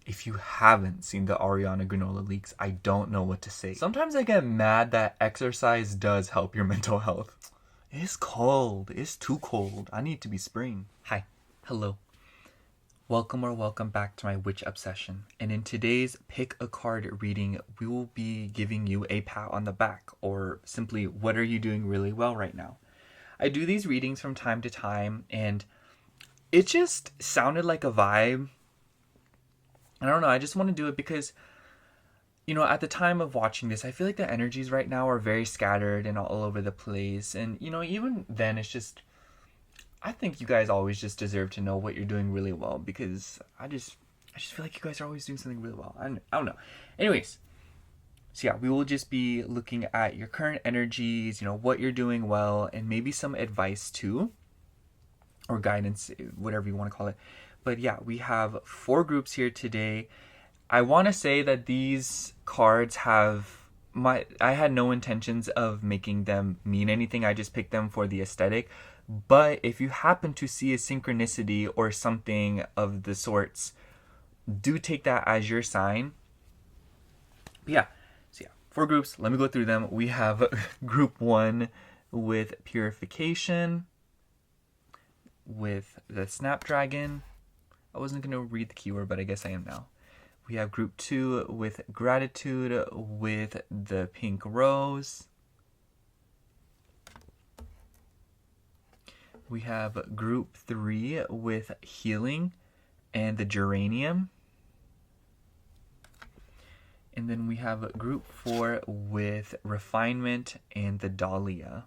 If you haven't seen the ARIANA granola leaks, I don't know what to say. Sometimes I get mad that exercise does help your mental health. It's cold. It's too cold. I need to be spring. Hi. Hello. Welcome or welcome back to my witch obsession. And in today's pick a card reading, we will be giving you a pat on the back, or simply, what are you doing really well right now? I do these readings from time to time, and it just sounded like a vibe. I don't know, I just want to do it because, at the time of watching this, I feel like the energies right now are very scattered and all over the place. And, even then, it's just, I think you guys always just deserve to know what you're doing really well, because I just feel like you guys are always doing something really well. I don't know. Anyways, so yeah, we will just be looking at your current energies, what you're doing well, and maybe some advice too, or guidance, whatever you want to call it. But yeah, we have 4 groups here today. I want to say that these cards I had no intentions of making them mean anything. I just picked them for the aesthetic. But if you happen to see a synchronicity or something of the sorts, do take that as your sign. But yeah, so yeah, 4 groups. Let me go through them. We have group 1 with Purification, with the Snapdragon. I wasn't going to read the keyword, but I guess I am now. We have group 2 with Gratitude, with the Pink Rose. We have group 3 with Healing and the Geranium. And then we have group 4 with Refinement and the Dahlia.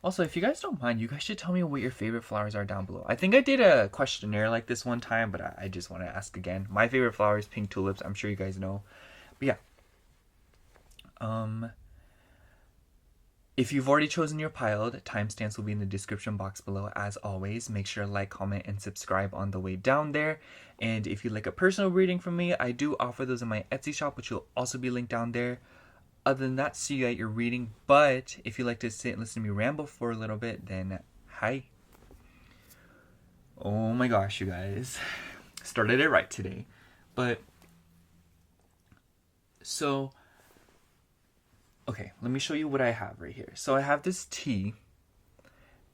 Also, if you guys don't mind, you guys should tell me what your favorite flowers are down below. I think I did a questionnaire like this one time, but I just want to ask again. My favorite flower is pink tulips. I'm sure you guys know. But yeah. If you've already chosen your pile, timestamps will be in the description box below. As always, make sure to like, comment, and subscribe on the way down there. And if you'd like a personal reading from me, I do offer those in my Etsy shop, which will also be linked down there. Other than that, see you at your reading. But if you like to sit and listen to me ramble for a little bit, then hi. Oh my gosh, you guys. Started it right today. But, so, okay, let me show you what I have right here. So I have this tea.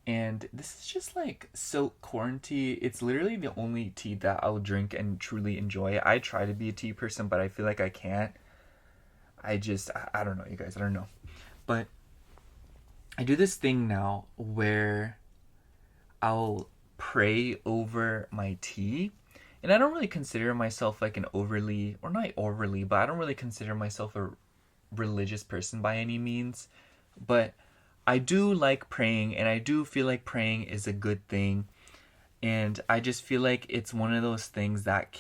And this is just like silk corn tea. It's literally the only tea that I'll drink and truly enjoy. I try to be a tea person, but I feel like I can't. I don't know, you guys. I don't know. But I do this thing now where I'll pray over my tea. And I don't really consider myself like an overly, or not overly, but I don't really consider myself a religious person by any means. But I do like praying, and I do feel like praying is a good thing. And I just feel like it's one of those things that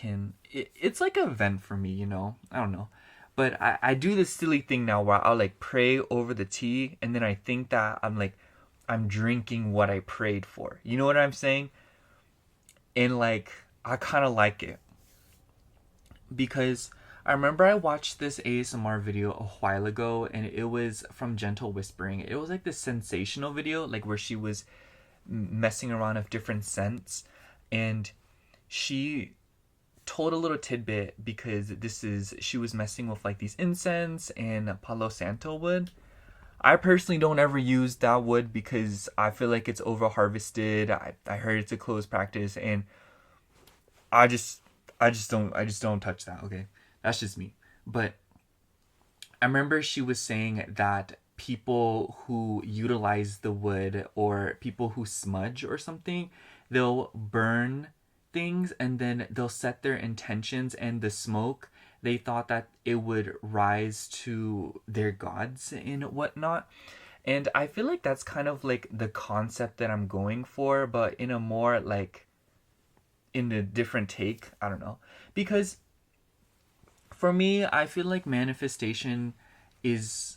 it's like a vent for me, I don't know. But I do this silly thing now where I'll like pray over the tea, and then I think that I'm drinking what I prayed for. You know what I'm saying? And like, I kind of like it. Because I remember I watched this ASMR video a while ago, and it was from Gentle Whispering. It was like this sensational video, like where she was messing around with different scents. And she told a little tidbit, because she was messing with like these incense and Palo Santo wood. I personally don't ever use that wood because I feel like it's over harvested. I heard it's a closed practice, and I just don't touch that. Okay, that's just me. But I remember she was saying that people who utilize the wood, or people who smudge or something, they'll burn things and then they'll set their intentions, and the smoke, they thought that it would rise to their gods and whatnot. And I feel like that's kind of like the concept that I'm going for, but in a more like, in a different take. I don't know. Because for me, I feel like manifestation is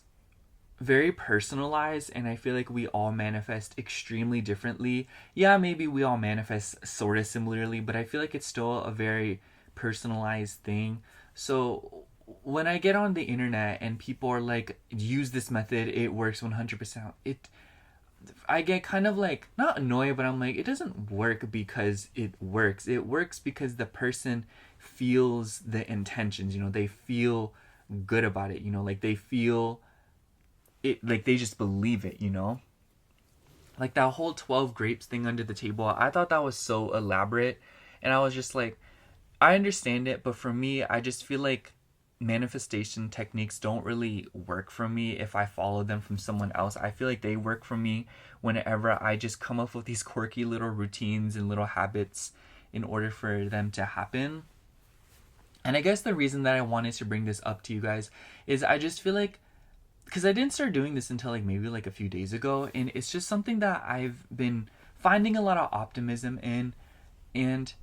very personalized, and I feel like we all manifest extremely differently. Yeah, maybe we all manifest sort of similarly, but I feel like it's still a very personalized thing. So when I get on the internet and people are like, use this method, it works 100%, I get kind of like, not annoyed, but I'm like, it doesn't work because it works. It works because the person feels the intentions, you know, they feel good about it, you know, like they feel it, like they just believe it, you know? Like that whole 12 grapes thing under the table, I thought that was so elaborate. And I was just like, I understand it, but for me, I just feel like manifestation techniques don't really work for me if I follow them from someone else. I feel like they work for me whenever I just come up with these quirky little routines and little habits in order for them to happen. And I guess the reason that I wanted to bring this up to you guys is I just feel like, because I didn't start doing this until like maybe like a few days ago, and it's just something that I've been finding a lot of optimism in, and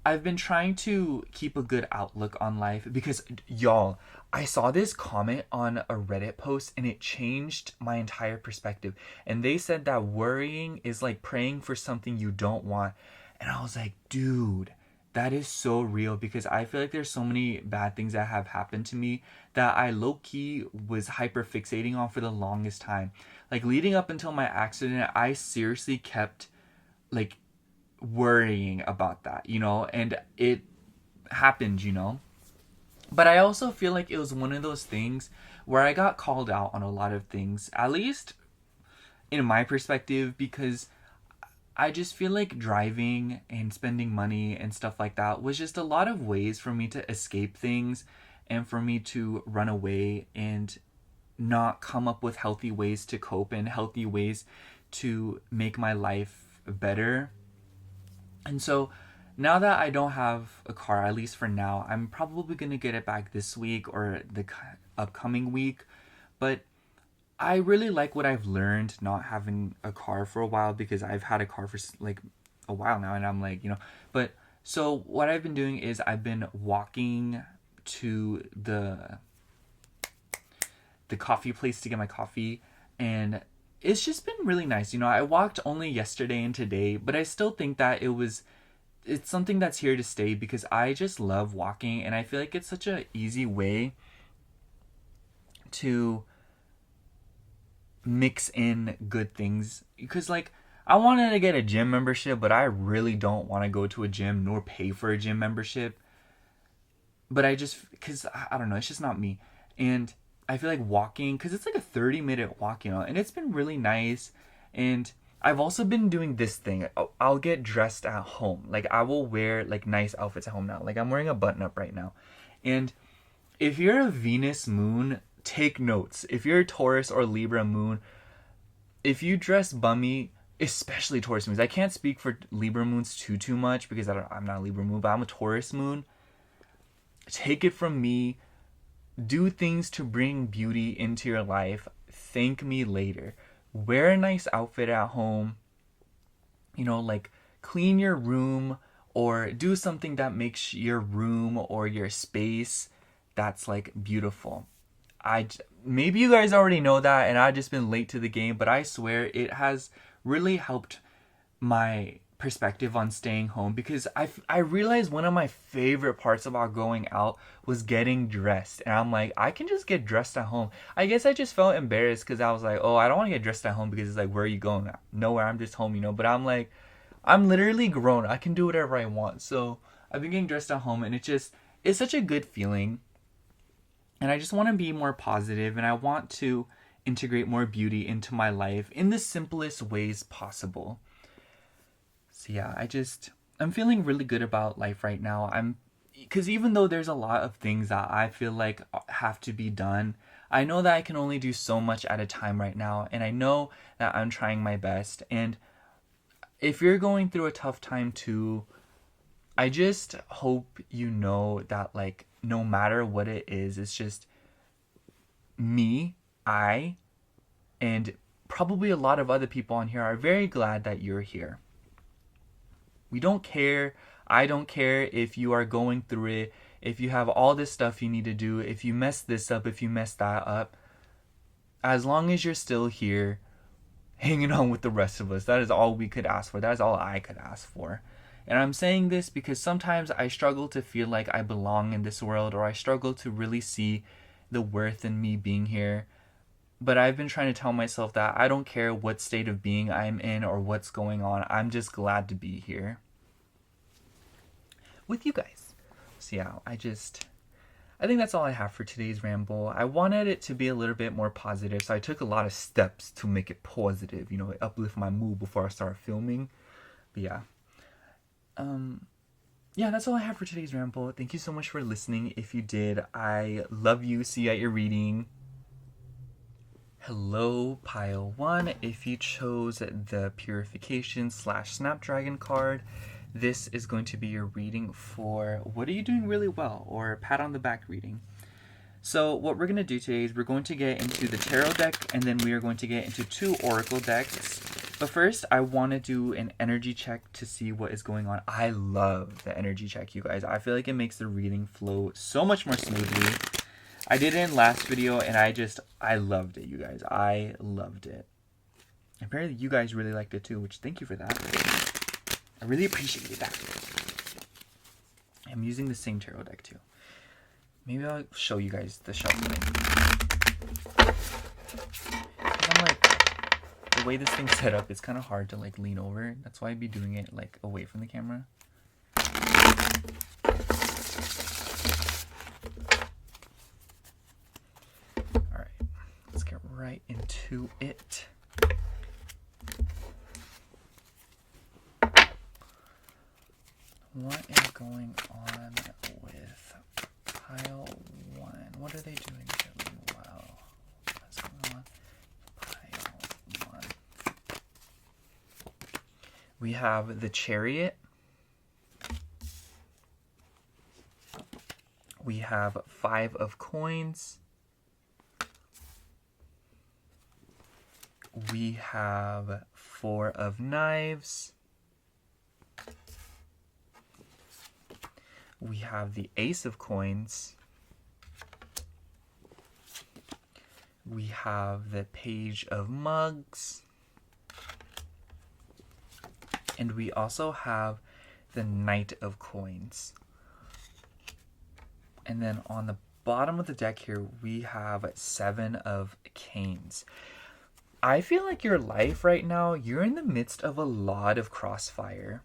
I've been trying to keep a good outlook on life because, y'all, I saw this comment on a Reddit post and it changed my entire perspective. And they said that worrying is like praying for something you don't want. And I was like, dude, that is so real, because I feel like there's so many bad things that have happened to me that I low-key was hyper fixating on for the longest time. Like leading up until my accident, I seriously kept like worrying about that, you know, and it happened, you know. But I also feel like it was one of those things where I got called out on a lot of things, at least in my perspective, because I just feel like driving and spending money and stuff like that was just a lot of ways for me to escape things and for me to run away and not come up with healthy ways to cope and healthy ways to make my life better. And so now that I don't have a car, at least for now, I'm probably going to get it back this week or the upcoming week. But I really like what I've learned not having a car for a while, because I've had a car for like a while now, and I'm like, you know, but so what I've been doing is I've been walking to the coffee place to get my coffee, and it's just been really nice. You know, I walked only yesterday and today, but I still think that it's something that's here to stay, because I just love walking, and I feel like it's such an easy way to mix in good things. Because like, I wanted to get a gym membership, but I really don't want to go to a gym nor pay for a gym membership. But because I don't know, it's just not me. And I feel like walking, because it's like a 30-minute walk, you know, and it's been really nice. And I've also been doing this thing. I'll get dressed at home. Like, I will wear like nice outfits at home now. Like, I'm wearing a button up right now. And if you're a Venus moon, take notes. If you're a Taurus or Libra moon, if you dress bummy, especially Taurus moons. I can't speak for Libra moons too much, because I'm not a Libra moon, but I'm a Taurus moon. Take it from me. Do things to bring beauty into your life. Thank me later. Wear a nice outfit at home. You know, like clean your room, or do something that makes your room or your space that's like beautiful. Maybe you guys already know that, and I've just been late to the game, but I swear it has really helped my perspective on staying home, because I realized one of my favorite parts about going out was getting dressed, and I'm like, I can just get dressed at home. I guess I just felt embarrassed because I was like, oh, I don't want to get dressed at home, because it's like, where are you going? Nowhere, I'm just home, you know. But I'm like, I'm literally grown, I can do whatever I want. So I've been getting dressed at home, and it's such a good feeling. And I just want to be more positive, and I want to integrate more beauty into my life in the simplest ways possible. So yeah, I'm feeling really good about life right now. Because even though there's a lot of things that I feel like have to be done, I know that I can only do so much at a time right now, and I know that I'm trying my best. And if you're going through a tough time too, I just hope you know that, like, no matter what it is, it's just me, and probably a lot of other people on here are very glad that you're here. We don't care. I don't care if you are going through it, if you have all this stuff you need to do, if you mess this up, if you mess that up. As long as you're still here, hanging on with the rest of us, that is all we could ask for. That is all I could ask for. And I'm saying this because sometimes I struggle to feel like I belong in this world, or I struggle to really see the worth in me being here. But I've been trying to tell myself that I don't care what state of being I'm in or what's going on. I'm just glad to be here with you guys. So yeah, I think that's all I have for today's ramble. I wanted it to be a little bit more positive, so I took a lot of steps to make it positive, uplift my mood before I start filming. But yeah. Yeah, that's all I have for today's ramble. Thank you so much for listening. If you did, I love you. See you at your reading. Hello, pile 1. If you chose the Purification / Snapdragon card, this is going to be your reading for What Are You Doing Really Well, or Pat on the Back reading. So what we're going to do today is we're going to get into the tarot deck, and then we are going to get into 2 oracle decks. But first, I want to do an energy check to see what is going on. I love the energy check, you guys. I feel like it makes the reading flow so much more smoothly. I did it in last video, and I loved it, you guys. I loved it. Apparently, you guys really liked it too, which thank you for that. I really appreciated that. I'm using the same tarot deck too. Maybe I'll show you guys the shuffling. I'm like, the way this thing's set up, it's kind of hard to like lean over. That's why I'd be doing it like away from the camera. Alright, let's get right into it. What is going on with pile 1? What are they doing really well? What's going on? Pile 1. We have the Chariot. We have 5 of Coins. We have 4 of Knives. We have the Ace of Coins. We have the Page of Mugs. And we also have the Knight of Coins. And then on the bottom of the deck here, we have 7 of Canes. I feel like your life right now, you're in the midst of a lot of crossfire.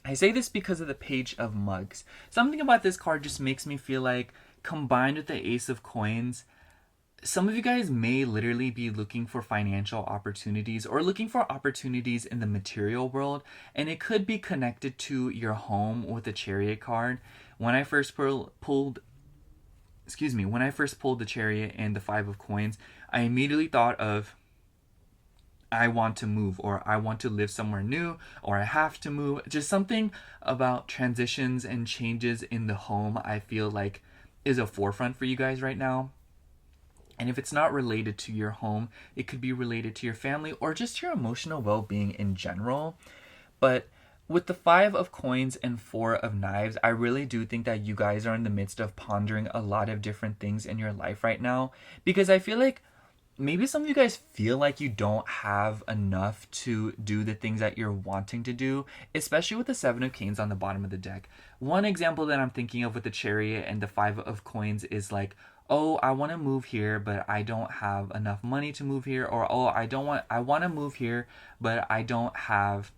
I say this because of the Page of Mugs. Something about this card just makes me feel like, combined with the Ace of Coins, some of you guys may literally be looking for financial opportunities or looking for opportunities in the material world, and it could be connected to your home with the Chariot card. When I first pulled the Chariot and the 5 of Coins, I immediately thought of, I want to move, or I want to live somewhere new, or I have to move. Just something about transitions and changes in the home I feel like is a forefront for you guys right now. And if it's not related to your home, it could be related to your family or just your emotional well-being in general. But with the 5 of Coins and 4 of Knives, I really do think that you guys are in the midst of pondering a lot of different things in your life right now, because I feel like maybe some of you guys feel like you don't have enough to do the things that you're wanting to do, especially with the 7 of Canes on the bottom of the deck. One example that I'm thinking of with the Chariot and the 5 of Coins is like, oh, I want to move here, but I don't have enough money to move here. Or, oh, I want to move here, but I don't have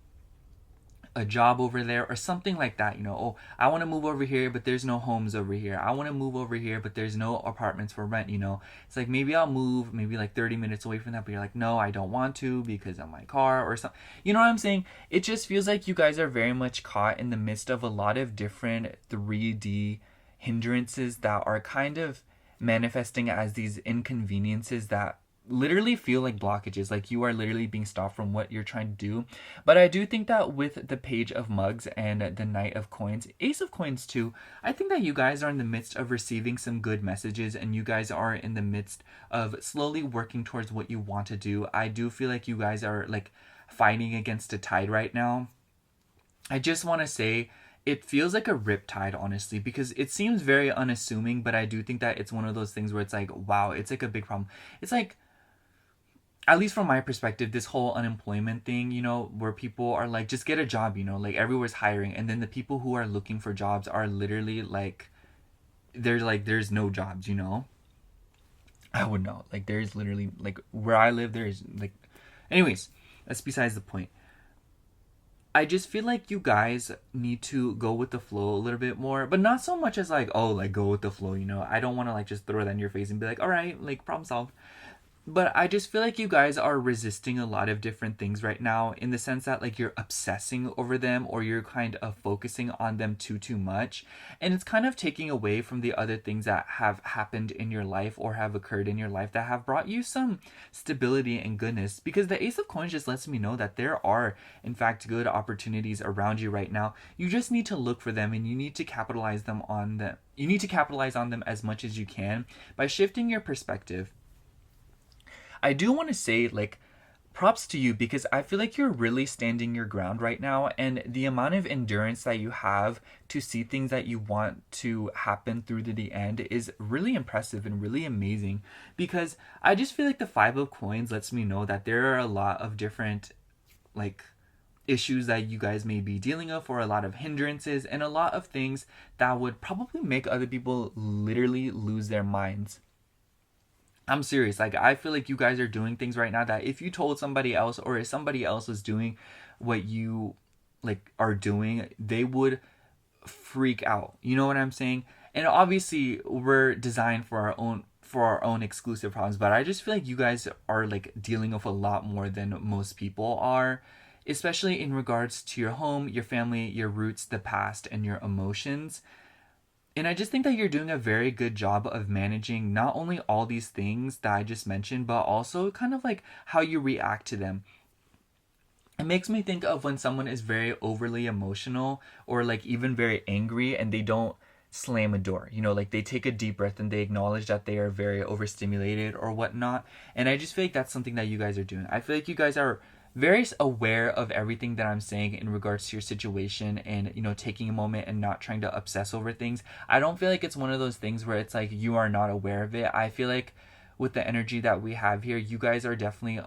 a job over there, or something like that. Oh, I want to move over here, but there's no homes over here. I want to move over here, but there's no apartments for rent. It's like, maybe I'll move maybe like 30 minutes away from that, but you're like, no, I don't want to because of my car or something. You know what I'm saying? It just feels like you guys are very much caught in the midst of a lot of different 3D hindrances that are kind of manifesting as these inconveniences that literally feel like blockages, like you are literally being stopped from what you're trying to do. But I do think that with the Page of Mugs and the Knight of Coins, Ace of Coins too, I think that you guys are in the midst of receiving some good messages, and you guys are in the midst of slowly working towards what you want to do. I do feel like you guys are like fighting against a tide right now. I just want to say, it feels like a riptide, honestly, because it seems very unassuming, but I do think that it's one of those things where it's like, wow, it's like a big problem. It's like, at least from my perspective, this whole unemployment thing, where people are like, just get a job, like everywhere's hiring. And then the people who are looking for jobs are literally like, there's no jobs, I would know. Like, there's literally, like, where I live, there's, like... Anyways, that's besides the point. I just feel like you guys need to go with the flow a little bit more, but not so much as like, oh, like go with the flow, you know. I don't want to like just throw that in your face and be like, all right, like problem solved. But I just feel like you guys are resisting a lot of different things right now, in the sense that like you're obsessing over them, or you're kind of focusing on them too much, and it's kind of taking away from the other things that have happened in your life or have occurred in your life that have brought you some stability and goodness. Because the Ace of Coins just lets me know that there are in fact good opportunities around you right now. You just need to look for them, and you need to capitalize them on them. You need to capitalize on them as much as you can by shifting your perspective. I do want to say, like, props to you, because I feel like you're really standing your ground right now, and the amount of endurance that you have to see things that you want to happen through to the end is really impressive and really amazing. Because I just feel like the Five of Coins lets me know that there are a lot of different, like, issues that you guys may be dealing with, or a lot of hindrances and a lot of things that would probably make other people literally lose their minds. I'm serious. Like, I feel like you guys are doing things right now that if you told somebody else, or if somebody else was doing what you like are doing, they would freak out. You know what I'm saying? And obviously we're designed for our own exclusive problems, but I just feel like you guys are like dealing with a lot more than most people are, especially in regards to your home, your family, your roots, the past, and your emotions. And I just think that you're doing a very good job of managing not only all these things that I just mentioned, but also kind of like how you react to them. It makes me think of when someone is very overly emotional, or like even very angry, and they don't slam a door. You know, like they take a deep breath and they acknowledge that they are very overstimulated or whatnot. And I just feel like that's something that you guys are doing. I feel like you guys are very aware of everything that I'm saying in regards to your situation, and, you know, taking a moment and not trying to obsess over things. I don't feel like it's one of those things where it's like you are not aware of it. I feel like with the energy that we have here, you guys are definitely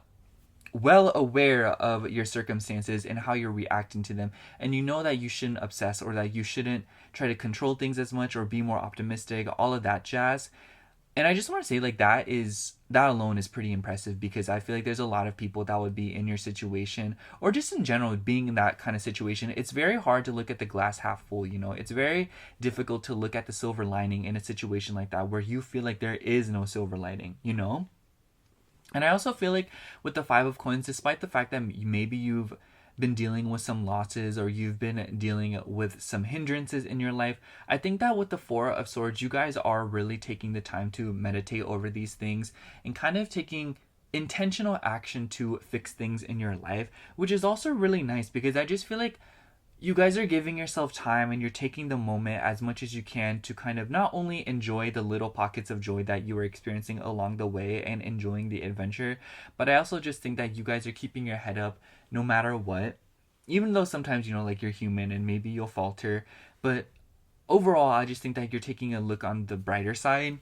well aware of your circumstances and how you're reacting to them, and you know that you shouldn't obsess, or that you shouldn't try to control things as much, or be more optimistic, all of that jazz. And I just want to say, like, that alone is pretty impressive, because I feel like there's a lot of people that would be in your situation, or just in general being in that kind of situation. It's very hard to look at the glass half full, you know. It's very difficult to look at the silver lining in a situation like that, where you feel like there is no silver lining, you know. And I also feel like with the Five of Coins, despite the fact that maybe you've been dealing with some losses, or you've been dealing with some hindrances in your life, I think that with the Four of Swords, you guys are really taking the time to meditate over these things, and kind of taking intentional action to fix things in your life, which is also really nice, because I just feel like you guys are giving yourself time, and you're taking the moment as much as you can to kind of not only enjoy the little pockets of joy that you are experiencing along the way and enjoying the adventure, but I also just think that you guys are keeping your head up no matter what. Even though sometimes, you know, like, you're human and maybe you'll falter, but overall, I just think that you're taking a look on the brighter side.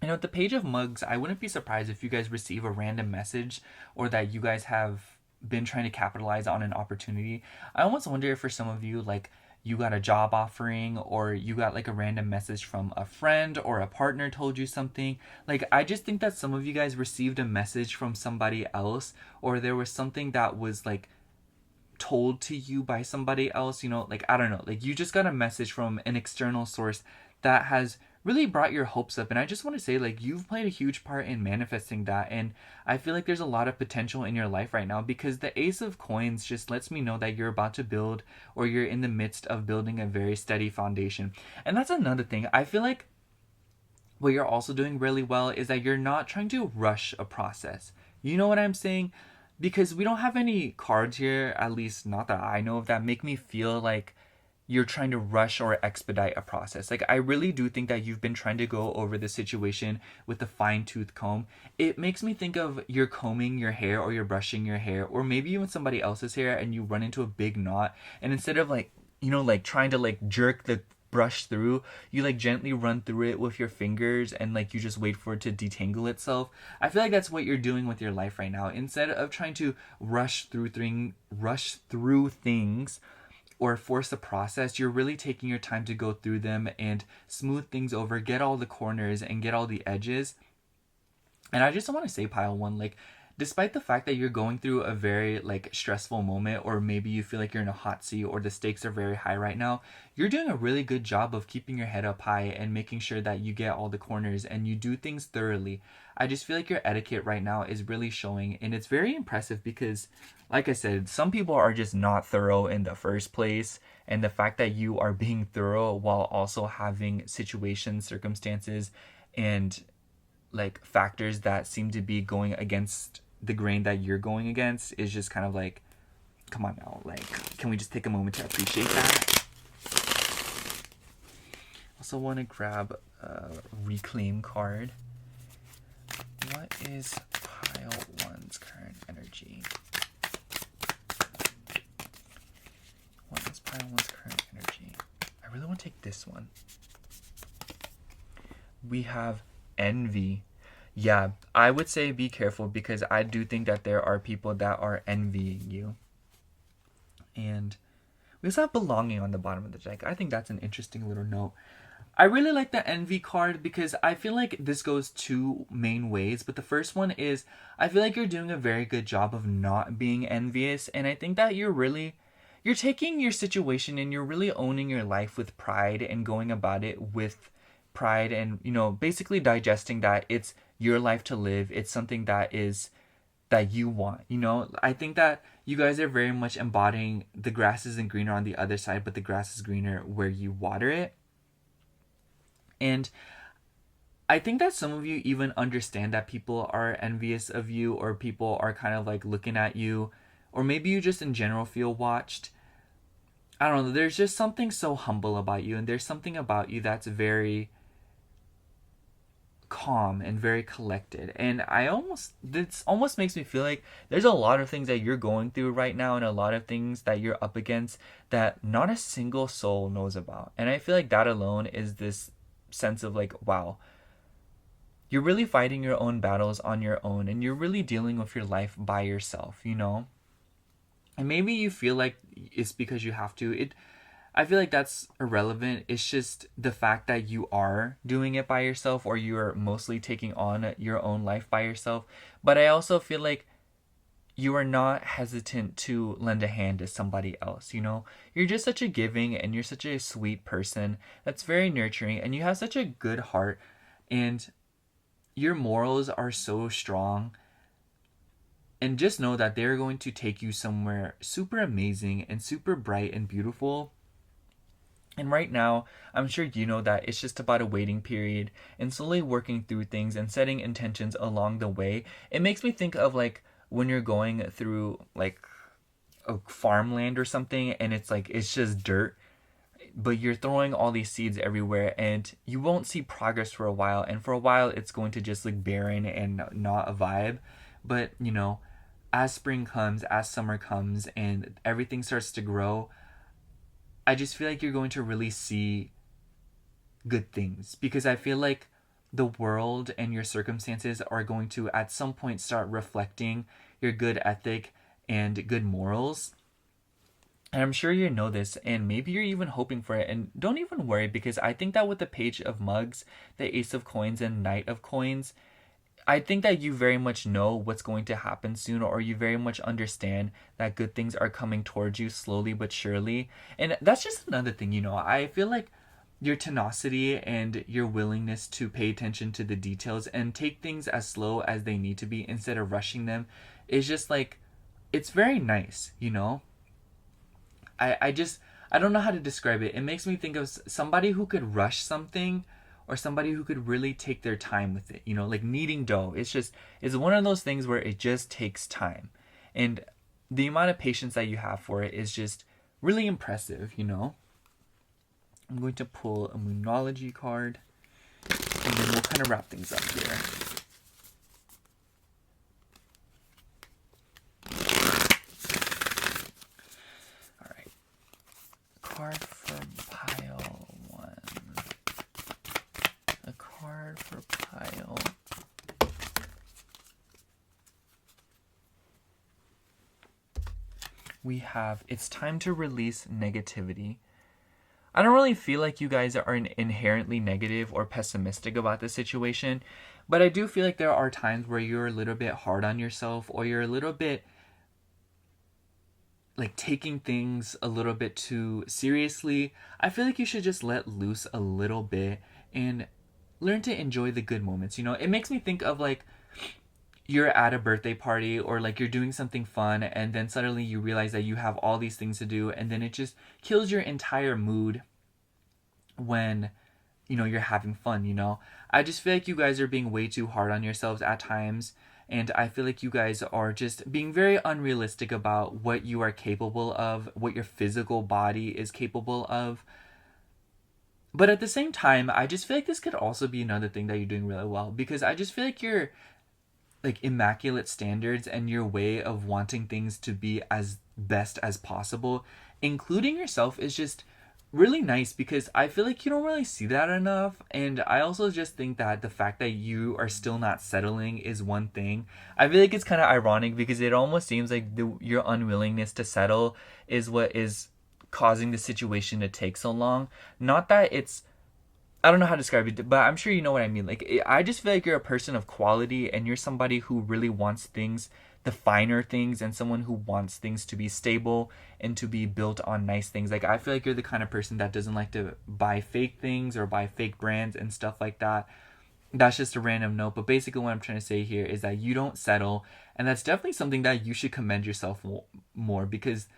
You know, with the Page of Mugs, I wouldn't be surprised if you guys receive a random message, or that you guys have been trying to capitalize on an opportunity. I almost wonder if for some of you, like, you got a job offering, or you got like a random message from a friend, or a partner told you something. Like, I just think that some of you guys received a message from somebody else, or there was something that was like told to you by somebody else, you know, like, I don't know, like, you just got a message from an external source that has really brought your hopes up. And I just want to say, like, you've played a huge part in manifesting that, and I feel like there's a lot of potential in your life right now, because the Ace of Coins just lets me know that you're about to build, or you're in the midst of building, a very steady foundation. And that's another thing. I feel like what you're also doing really well is that you're not trying to rush a process. You know what I'm saying? Because we don't have any cards here, at least not that I know of, that make me feel like you're trying to rush or expedite a process. Like, I really do think that you've been trying to go over the situation with a fine-tooth comb. It makes me think of you're combing your hair, or you're brushing your hair, or maybe even somebody else's hair, and you run into a big knot, and instead of, like, you know, like, trying to like jerk the brush through, you like gently run through it with your fingers, and like you just wait for it to detangle itself. I feel like that's what you're doing with your life right now. Instead of trying to rush through things, or force the process, you're really taking your time to go through them and smooth things over, get all the corners and get all the edges. And I just want to say, pile one, like, despite the fact that you're going through a very like stressful moment, or maybe you feel like you're in a hot seat or the stakes are very high right now, you're doing a really good job of keeping your head up high and making sure that you get all the corners and you do things thoroughly. I just feel like your etiquette right now is really showing, and it's very impressive because, like I said, some people are just not thorough in the first place. And the fact that you are being thorough while also having situations, circumstances, and like factors that seem to be going against the grain that you're going against is just kind of like, come on now, like, can we just take a moment to appreciate that? Also want to grab a reclaim card. What is pile one's current energy? What is pile one's current energy? I really want to take this one. We have envy. Yeah, I would say be careful, because I do think that there are people that are envying you. And we also have belonging on the bottom of the deck. I think that's an interesting little note. I really like the envy card because I feel like this goes two main ways. But the first one is, I feel like you're doing a very good job of not being envious. And I think that you're taking your situation and you're really owning your life with pride and going about it with pride, and, you know, basically digesting that it's your life to live. It's something that you want, you know. I think that you guys are very much embodying the grass isn't greener on the other side, but the grass is greener where you water it. And I think that some of you even understand that people are envious of you, or people are kind of like looking at you, or maybe you just in general feel watched. I don't know, there's just something so humble about you, and there's something about you that's very calm and very collected. And this almost makes me feel like there's a lot of things that you're going through right now, and a lot of things that you're up against that not a single soul knows about. And I feel like that alone is this sense of like, wow, you're really fighting your own battles on your own, and you're really dealing with your life by yourself, you know. And maybe you feel like it's because you have to. I feel like that's irrelevant. It's just the fact that you are doing it by yourself, or you are mostly taking on your own life by yourself. But I also feel like you are not hesitant to lend a hand to somebody else, you know? You're just such a giving, and you're such a sweet person that's very nurturing, and you have such a good heart, and your morals are so strong. And just know that they're going to take you somewhere super amazing and super bright and beautiful. And right now, I'm sure you know that it's just about a waiting period and slowly working through things and setting intentions along the way. It makes me think of like when you're going through like a farmland or something, and it's like it's just dirt, but you're throwing all these seeds everywhere, and you won't see progress for a while. And for a while, it's going to just look barren and not a vibe. But, you know, as spring comes, as summer comes, and everything starts to grow, I just feel like you're going to really see good things, because I feel like the world and your circumstances are going to at some point start reflecting your good ethic and good morals. And I'm sure you know this, and maybe you're even hoping for it. And don't even worry, because I think that with the Page of Mugs, the Ace of Coins, and Knight of Coins, I think that you very much know what's going to happen soon, or you very much understand that good things are coming towards you slowly but surely. And that's just another thing, you know. I feel like your tenacity and your willingness to pay attention to the details and take things as slow as they need to be instead of rushing them is just like, it's very nice, you know. I don't know how to describe it. It makes me think of somebody who could rush something, or somebody who could really take their time with it, you know, like kneading dough. It's one of those things where it just takes time. And the amount of patience that you have for it is just really impressive, you know. I'm going to pull a Moonology card, and then we'll kind of wrap things up here. All right. Card for pile one. A card for pile. We have, it's time to release negativity. I don't really feel like you guys are inherently negative or pessimistic about the situation, but I do feel like there are times where you're a little bit hard on yourself, or you're a little bit like taking things a little bit too seriously. I feel like you should just let loose a little bit and learn to enjoy the good moments. You know, it makes me think of like you're at a birthday party, or like you're doing something fun, and then suddenly you realize that you have all these things to do, and then it just kills your entire mood when you're having fun. I just feel like you guys are being way too hard on yourselves at times, and I feel like you guys are just being very unrealistic about what you are capable of, what your physical body is capable of. But at the same time, I just feel like this could also be another thing that you're doing really well, because I just feel like you're like immaculate standards and your way of wanting things to be as best as possible, including yourself, is just really nice, because I feel like you don't really see that enough. And I also just think that the fact that you are still not settling is one thing. I feel like it's kind of ironic, because it almost seems like your unwillingness to settle is what is causing the situation to take so long. Not that it's, I don't know how to describe it, but I'm sure you know what I mean. Like, I just feel like you're a person of quality, and you're somebody who really wants things, the finer things, and someone who wants things to be stable and to be built on nice things. Like, I feel like you're the kind of person that doesn't like to buy fake things or buy fake brands and stuff like that. That's just a random note, but basically what I'm trying to say here is that you don't settle, and that's definitely something that you should commend yourself more, because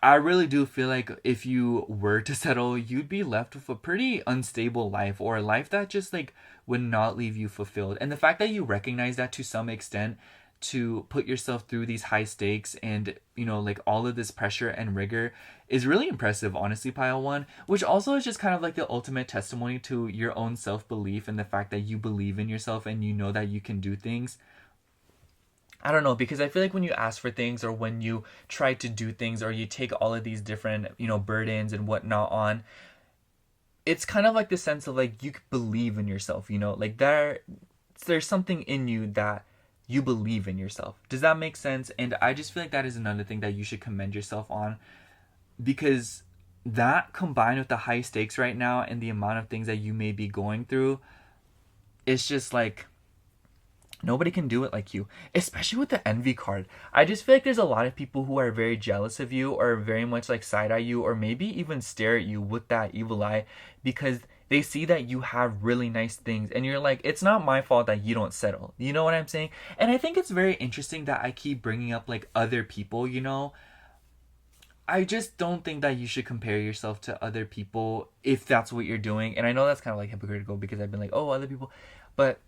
I really do feel like if you were to settle, you'd be left with a pretty unstable life, or a life that just like would not leave you fulfilled. And the fact that you recognize that to some extent, to put yourself through these high stakes and like all of this pressure and rigor, is really impressive, honestly, Pile One. Which also is just kind of like the ultimate testimony to your own self-belief, and the fact that you believe in yourself and you know that you can do things. I don't know, because I feel like when you ask for things, or when you try to do things, or you take all of these different, burdens and whatnot on, it's kind of like the sense of like you believe in yourself, like there's something in you that you believe in yourself. Does that make sense? And I just feel like that is another thing that you should commend yourself on, because that, combined with the high stakes right now and the amount of things that you may be going through, it's just like, nobody can do it like you, especially with the envy card. I just feel like there's a lot of people who are very jealous of you, or very much like side eye you, or maybe even stare at you with that evil eye, because they see that you have really nice things, and you're like, it's not my fault that you don't settle. You know what I'm saying? And I think it's very interesting that I keep bringing up like other people, I just don't think that you should compare yourself to other people if that's what you're doing. And I know that's kind of like hypocritical, because I've been like, oh, other people, but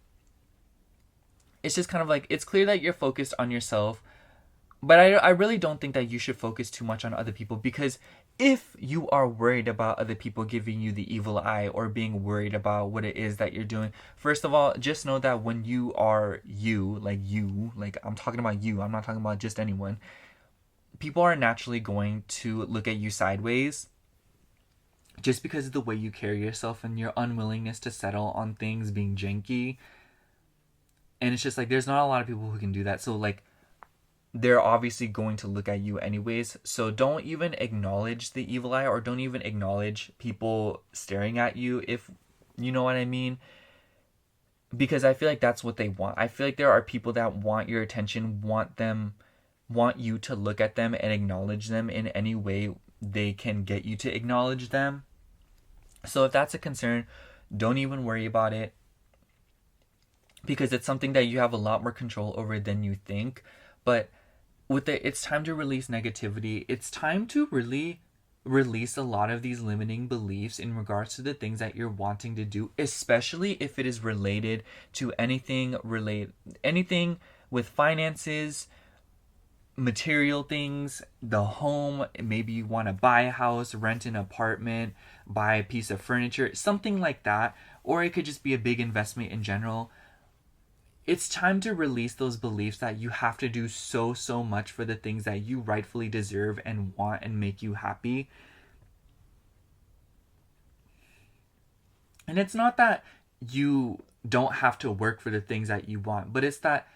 it's just kind of like, it's clear that you're focused on yourself, but I really don't think that you should focus too much on other people, because if you are worried about other people giving you the evil eye, or being worried about what it is that you're doing, first of all, just know that when you are you, like I'm talking about you, I'm not talking about just anyone, people are naturally going to look at you sideways, just because of the way you carry yourself and your unwillingness to settle on things being janky. And it's just like, there's not a lot of people who can do that. So like, they're obviously going to look at you anyways. So don't even acknowledge the evil eye, or don't even acknowledge people staring at you, if you know what I mean. Because I feel like that's what they want. I feel like there are people that want your attention, want you to look at them and acknowledge them in any way they can get you to acknowledge them. So if that's a concern, don't even worry about it, because it's something that you have a lot more control over than you think. But it's time to release negativity. It's time to really release a lot of these limiting beliefs in regards to the things that you're wanting to do, especially if it is related to anything with finances, material things, the home. Maybe you want to buy a house, rent an apartment, buy a piece of furniture, something like that. Or it could just be a big investment in general. It's time to release those beliefs that you have to do so much for the things that you rightfully deserve and want and make you happy. And it's not that you don't have to work for the things that you want, but it's that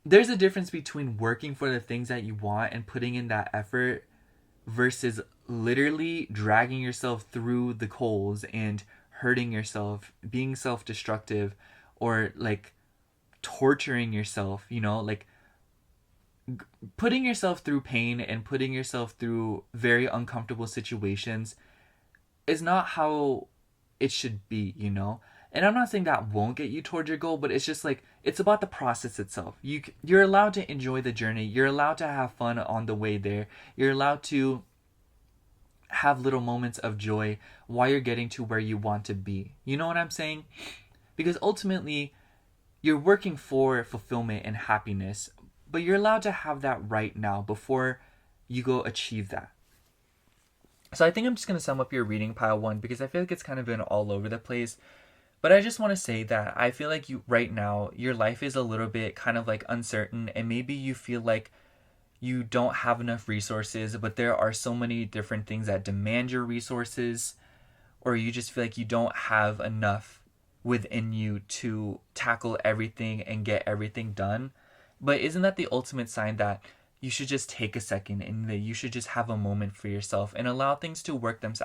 there's a difference between working for the things that you want and putting in that effort, versus literally dragging yourself through the coals and hurting yourself, being self-destructive, or like torturing yourself, you know, like putting yourself through pain and putting yourself through very uncomfortable situations is not how it should be, you know? And I'm not saying that won't get you towards your goal, but it's just like, it's about the process itself. You're allowed to enjoy the journey. You're allowed to have fun on the way there. You're allowed to have little moments of joy while you're getting to where you want to be. You know what I'm saying? Because ultimately, you're working for fulfillment and happiness, but you're allowed to have that right now before you go achieve that. So I think I'm just going to sum up your reading pile 1 because I feel like it's kind of been all over the place. But I just want to say that I feel like you right now, your life is a little bit kind of like uncertain, and maybe you feel like you don't have enough resources, but there are so many different things that demand your resources, or you just feel like you don't have enough within you to tackle everything and get everything done. But isn't that the ultimate sign that you should just take a second and that you should just have a moment for yourself and allow things to work themselves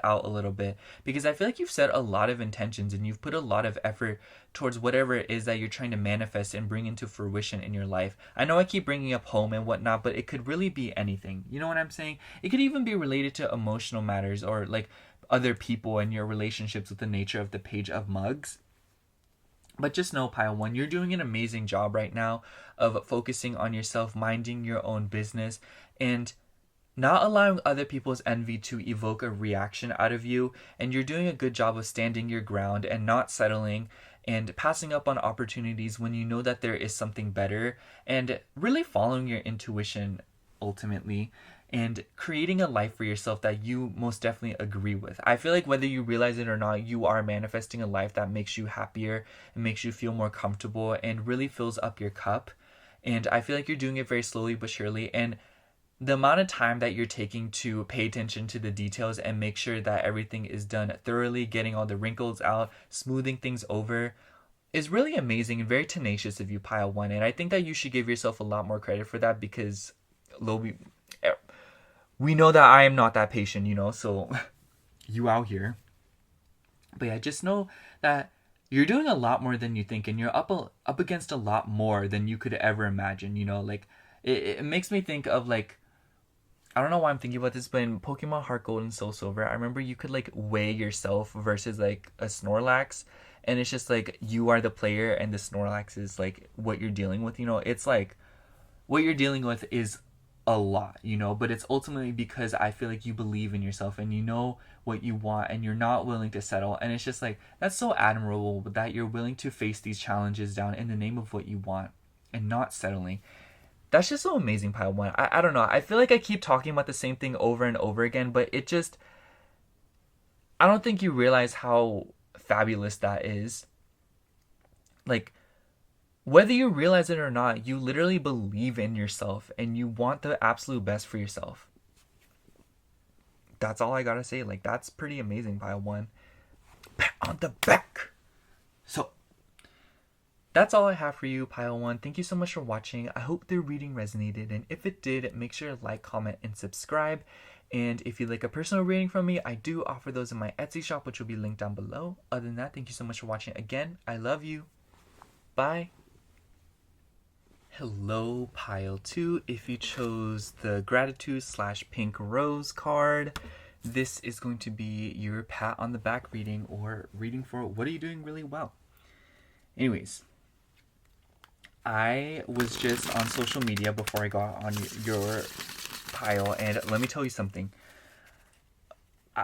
out a little bit? Because I feel like you've set a lot of intentions and you've put a lot of effort towards whatever it is that you're trying to manifest and bring into fruition in your life. I know I keep bringing up home and whatnot, but it could really be anything. You know what I'm saying? It could even be related to emotional matters or like other people and your relationships with the nature of the Page of Mugs. But just know, pile 1, you're doing an amazing job right now of focusing on yourself, minding your own business, and not allowing other people's envy to evoke a reaction out of you. And you're doing a good job of standing your ground and not settling and passing up on opportunities when you know that there is something better, and really following your intuition ultimately, and creating a life for yourself that you most definitely agree with. I feel like whether you realize it or not, you are manifesting a life that makes you happier and makes you feel more comfortable and really fills up your cup. And I feel like you're doing it very slowly but surely. And the amount of time that you're taking to pay attention to the details and make sure that everything is done thoroughly, getting all the wrinkles out, smoothing things over, is really amazing and very tenacious of you, pile 1. And I think that you should give yourself a lot more credit for that, because we know that I am not that patient, you know, so you out here. But yeah, just know that you're doing a lot more than you think, and you're up against a lot more than you could ever imagine, you know. Like, it makes me think of, like, I don't know why I'm thinking about this, but in Pokemon Heart Gold and Soul Silver, I remember you could, like, weigh yourself versus, like, a Snorlax, and it's just, like, you are the player, and the Snorlax is, like, what you're dealing with, you know. It's, like, what you're dealing with is a lot, you know, but it's ultimately because I feel like you believe in yourself and you know what you want and you're not willing to settle. And it's just like, that's so admirable that you're willing to face these challenges down in the name of what you want and not settling. That's just so amazing, pile 1. I don't know. I feel like I keep talking about the same thing over and over again, but it just, I don't think you realize how fabulous that is. Like, whether you realize it or not, you literally believe in yourself and you want the absolute best for yourself. That's all I gotta say. Like, that's pretty amazing, pile 1. Pat on the back. So, that's all I have for you, pile 1. Thank you so much for watching. I hope the reading resonated, and if it did, make sure to like, comment, and subscribe. And if you'd like a personal reading from me, I do offer those in my Etsy shop, which will be linked down below. Other than that, thank you so much for watching. Again, I love you. Bye. Hello, pile 2. If you chose the gratitude / pink rose card, this is going to be your pat on the back reading, or reading for what are you doing really well. Anyways, I was just on social media before I got on your pile, and let me tell you something.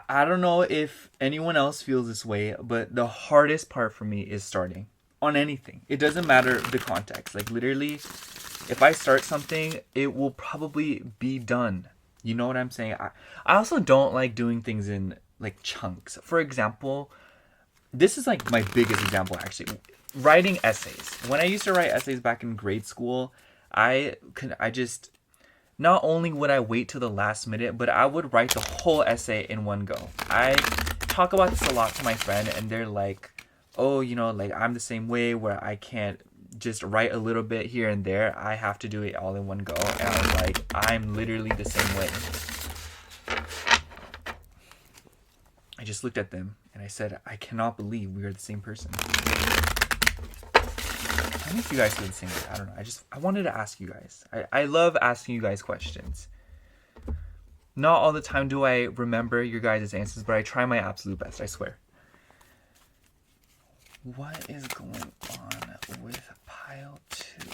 I don't know if anyone else feels this way, but the hardest part for me is starting on anything. It doesn't matter the context. Like, literally, if I start something, it will probably be done. You know what I'm saying? I also don't like doing things in, like, chunks. For example, this is, like, my biggest example, actually. Writing essays. When I used to write essays back in grade school, I just, not only would I wait till the last minute, but I would write the whole essay in one go. I talk about this a lot to my friend, and they're like, oh, you know, like, I'm the same way, where I can't just write a little bit here and there. I have to do it all in one go. And I was like, I'm literally the same way. I just looked at them and I said, I cannot believe we are the same person. I don't know if you guys feel the same way. I don't know. I wanted to ask you guys. I love asking you guys questions. Not all the time do I remember your guys' answers, but I try my absolute best, I swear. What is going on with pile 2?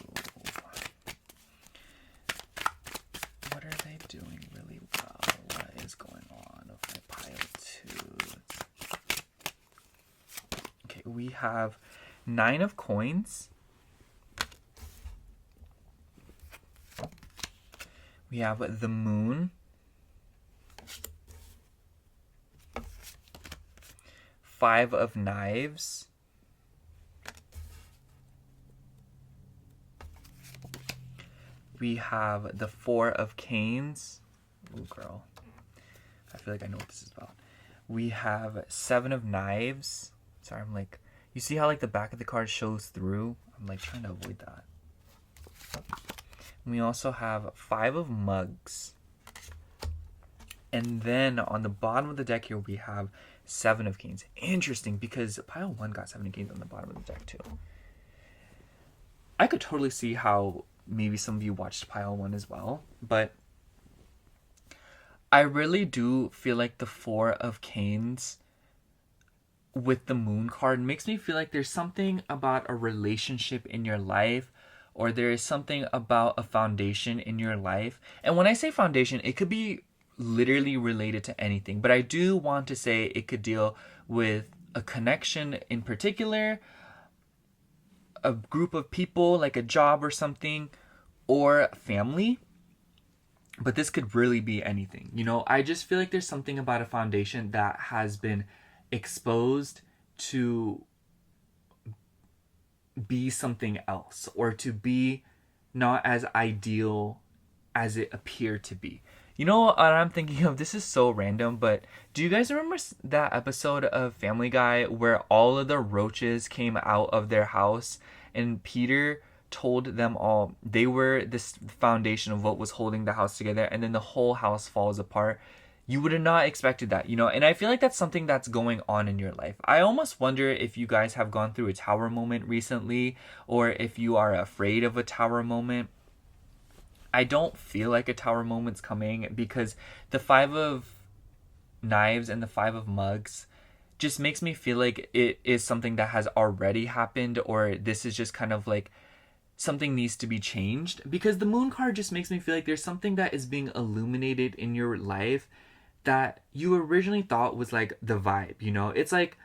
What are they doing really well? What is going on with my pile 2? Okay, we have 9 of coins. We have the moon. 5 of knives. We have the 4 of canes. Ooh, girl. I feel like I know what this is about. We have 7 of knives. Sorry, I'm like... You see how like the back of the card shows through? I'm like trying to avoid that. We also have 5 of mugs. And then on the bottom of the deck here, we have 7 of canes. Interesting, because pile 1 got 7 of canes on the bottom of the deck too. I could totally see how maybe some of you watched pile 1 as well. But I really do feel like the 4 of canes with the moon card makes me feel like there's something about a relationship in your life, or there is something about a foundation in your life. And when I say foundation, it could be literally related to anything. But I do want to say it could deal with a connection in particular, a group of people, like a job or something, or family. But this could really be anything. You know, I just feel like there's something about a foundation that has been exposed to be something else, or to be not as ideal as it appeared to be. You know what I'm thinking of? This is so random, but do you guys remember that episode of Family Guy where all of the roaches came out of their house and Peter told them all they were this foundation of what was holding the house together, and then the whole house falls apart? You would have not expected that, you know? And I feel like that's something that's going on in your life. I almost wonder if you guys have gone through a tower moment recently, or if you are afraid of a tower moment. I don't feel like a tower moment's coming, because the 5 of knives and the 5 of mugs just makes me feel like it is something that has already happened, or this is just kind of like something needs to be changed. Because the moon card just makes me feel like there's something that is being illuminated in your life that you originally thought was like the vibe, you know? It's like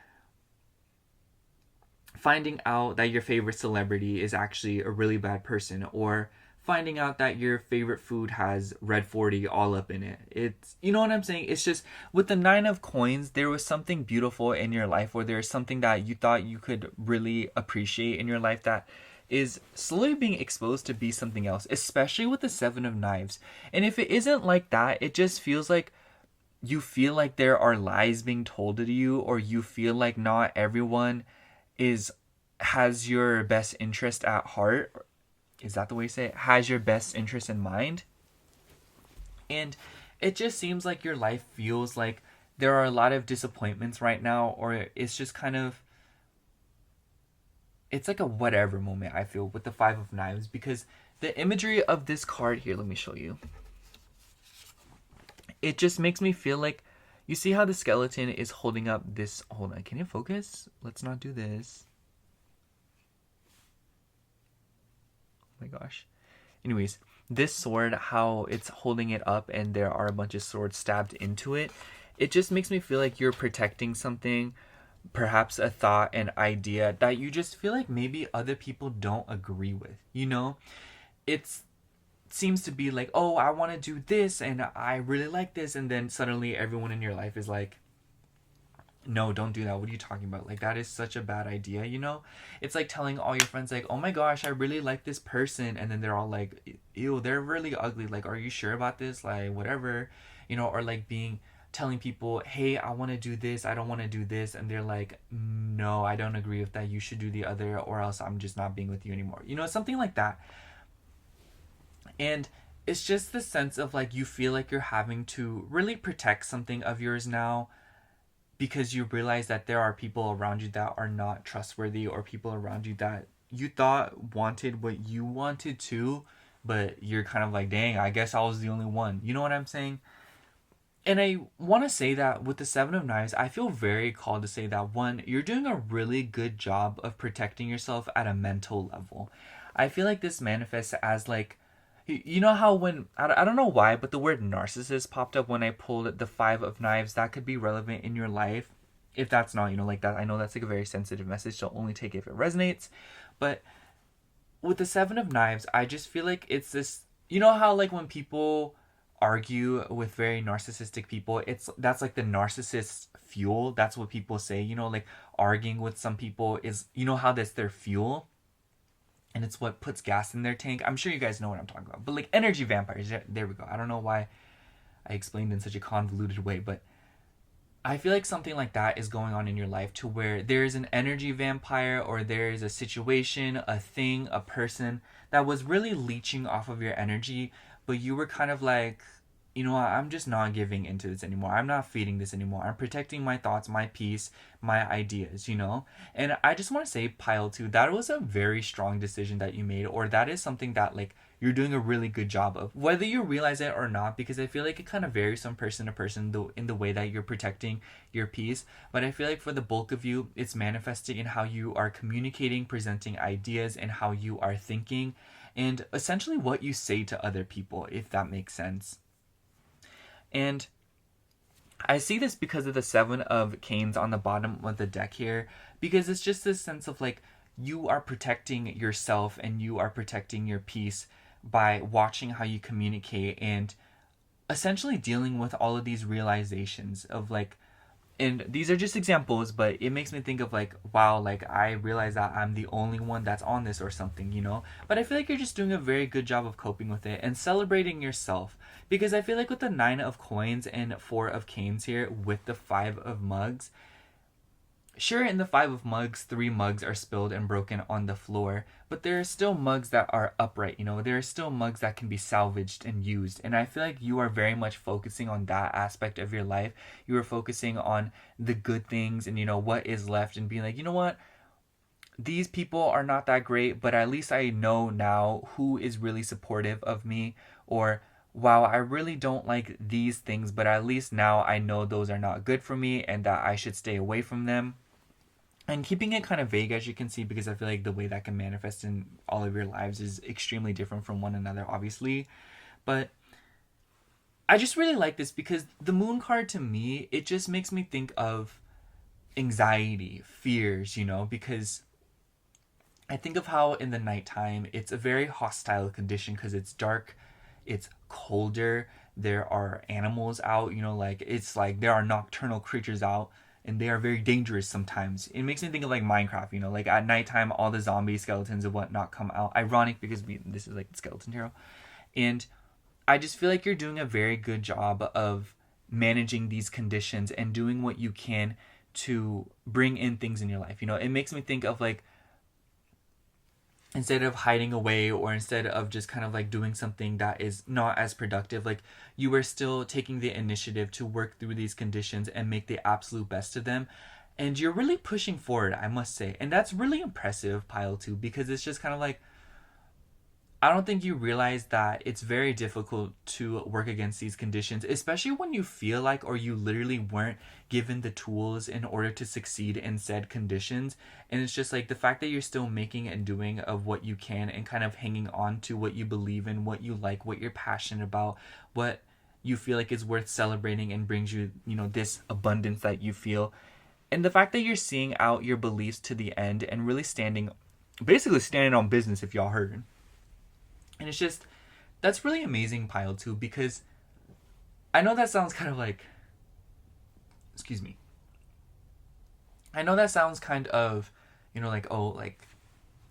finding out that your favorite celebrity is actually a really bad person, or finding out that your favorite food has red 40 all up in it. It's, you know what I'm saying? It's just with the 9 of coins, there was something beautiful in your life, or there's something that you thought you could really appreciate in your life that is slowly being exposed to be something else, especially with the 7 of knives. And if it isn't like that, it just feels like you feel like there are lies being told to you, or you feel like not everyone has your best interest at heart. Is that the way you say it? Has your best interest in mind. And it just seems like your life feels like there are a lot of disappointments right now, or it's just kind of, it's like a whatever moment, I feel, with the 5 of knives. Because the imagery of this card here, let me show you. It just makes me feel like, you see how the skeleton is holding up this, hold on, can you focus? Let's not do this. Oh my gosh. Anyways, this sword, how it's holding it up and there are a bunch of swords stabbed into it, it just makes me feel like you're protecting something, perhaps a thought, an idea that you just feel like maybe other people don't agree with, you know? It's seems to be like, oh, I want to do this and I really like this, and then suddenly everyone in your life is like, no, don't do that. What are you talking about? Like, that is such a bad idea, you know? It's like telling all your friends, like, oh my gosh, I really like this person, and then they're all like, ew, they're really ugly. Like, are you sure about this? Like, whatever, you know? Or like telling people, hey, I want to do this, I don't want to do this, and they're like, no, I don't agree with that, you should do the other, or else I'm just not being with you anymore, you know? Something like that. And it's just the sense of like you feel like you're having to really protect something of yours now, because you realize that there are people around you that are not trustworthy, or people around you that you thought wanted what you wanted too, but you're kind of like, dang, I guess I was the only one. You know what I'm saying? And I want to say that with the Seven of Knives, I feel very called to say that, one, you're doing a really good job of protecting yourself at a mental level. I feel like this manifests as like, you know how when, I don't know why, but the word narcissist popped up when I pulled the Five of Knives. That could be relevant in your life. If that's not, like that, I know that's like a very sensitive message, so only take it if it resonates. But with the Seven of Knives, I just feel like it's this, you know how like when people argue with very narcissistic people, that's like the narcissist's fuel. That's what people say, like arguing with some people is, how that's their fuel, and it's what puts gas in their tank. I'm sure you guys know what I'm talking about. But like energy vampires, there we go. I don't know why I explained in such a convoluted way, but I feel like something like that is going on in your life, to where there is an energy vampire, or there is a situation, a thing, a person that was really leeching off of your energy, but you were kind of like, I'm just not giving into this anymore. I'm not feeding this anymore. I'm protecting my thoughts, my peace, my ideas, And I just want to say, Pile 2, that was a very strong decision that you made, or that is something that like you're doing a really good job of, whether you realize it or not, because I feel like it kind of varies from person to person in the way that you're protecting your peace. But I feel like for the bulk of you, it's manifesting in how you are communicating, presenting ideas, and how you are thinking, and essentially what you say to other people, if that makes sense. And I see this because of the Seven of Canes on the bottom of the deck here, because it's just this sense of like, you are protecting yourself and you are protecting your peace by watching how you communicate, and essentially dealing with all of these realizations of like, and these are just examples, but it makes me think of like, wow, like I realize that I'm the only one that's on this or something, But I feel like you're just doing a very good job of coping with it and celebrating yourself. Because I feel like with the Nine of Coins and Four of Canes here with the Five of Mugs, sure, in the Five of Mugs, 3 mugs are spilled and broken on the floor, but there are still mugs that are upright, There are still mugs that can be salvaged and used. And I feel like you are very much focusing on that aspect of your life. You are focusing on the good things and, what is left, and being like, you know what? These people are not that great, but at least I know now who is really supportive of me. Or, wow, I really don't like these things, but at least now I know those are not good for me and that I should stay away from them. And keeping it kind of vague, as you can see, because I feel like the way that can manifest in all of your lives is extremely different from one another, obviously. But I just really like this because the Moon card, to me, it just makes me think of anxiety, fears, because I think of how in the nighttime it's a very hostile condition because it's dark, it's colder, there are animals out, like it's like there are nocturnal creatures out, and they are very dangerous sometimes. It makes me think of like Minecraft, like at nighttime all the zombie skeletons and whatnot come out. Ironic because this is like the skeleton tarot. And I just feel like you're doing a very good job of managing these conditions and doing what you can to bring in things in your life. It makes me think of like, instead of hiding away, or instead of just kind of like doing something that is not as productive, like you are still taking the initiative to work through these conditions and make the absolute best of them. And you're really pushing forward, I must say. And that's really impressive, Pile 2, because it's just kind of like, I don't think you realize that it's very difficult to work against these conditions, especially when you feel like, or you literally weren't given the tools in order to succeed in said conditions. And it's just like the fact that you're still making and doing of what you can and kind of hanging on to what you believe in, what you like, what you're passionate about, what you feel like is worth celebrating and brings you, this abundance that you feel. And the fact that you're seeing out your beliefs to the end and really basically standing on business, if y'all heard. And it's just, that's really amazing, Pile 2, because I know that sounds kind of like, excuse me. I know that sounds kind of, like, oh, like,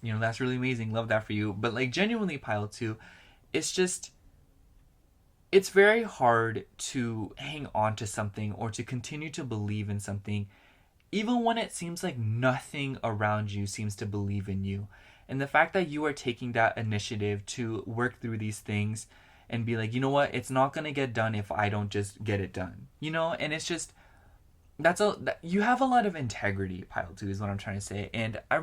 that's really amazing. Love that for you. But like genuinely, Pile 2, it's just, it's very hard to hang on to something or to continue to believe in something, even when it seems like nothing around you seems to believe in you. And the fact that you are taking that initiative to work through these things and be like, you know what, it's not going to get done if I don't just get it done, And it's just, you have a lot of integrity, pile 2, is what I'm trying to say. And I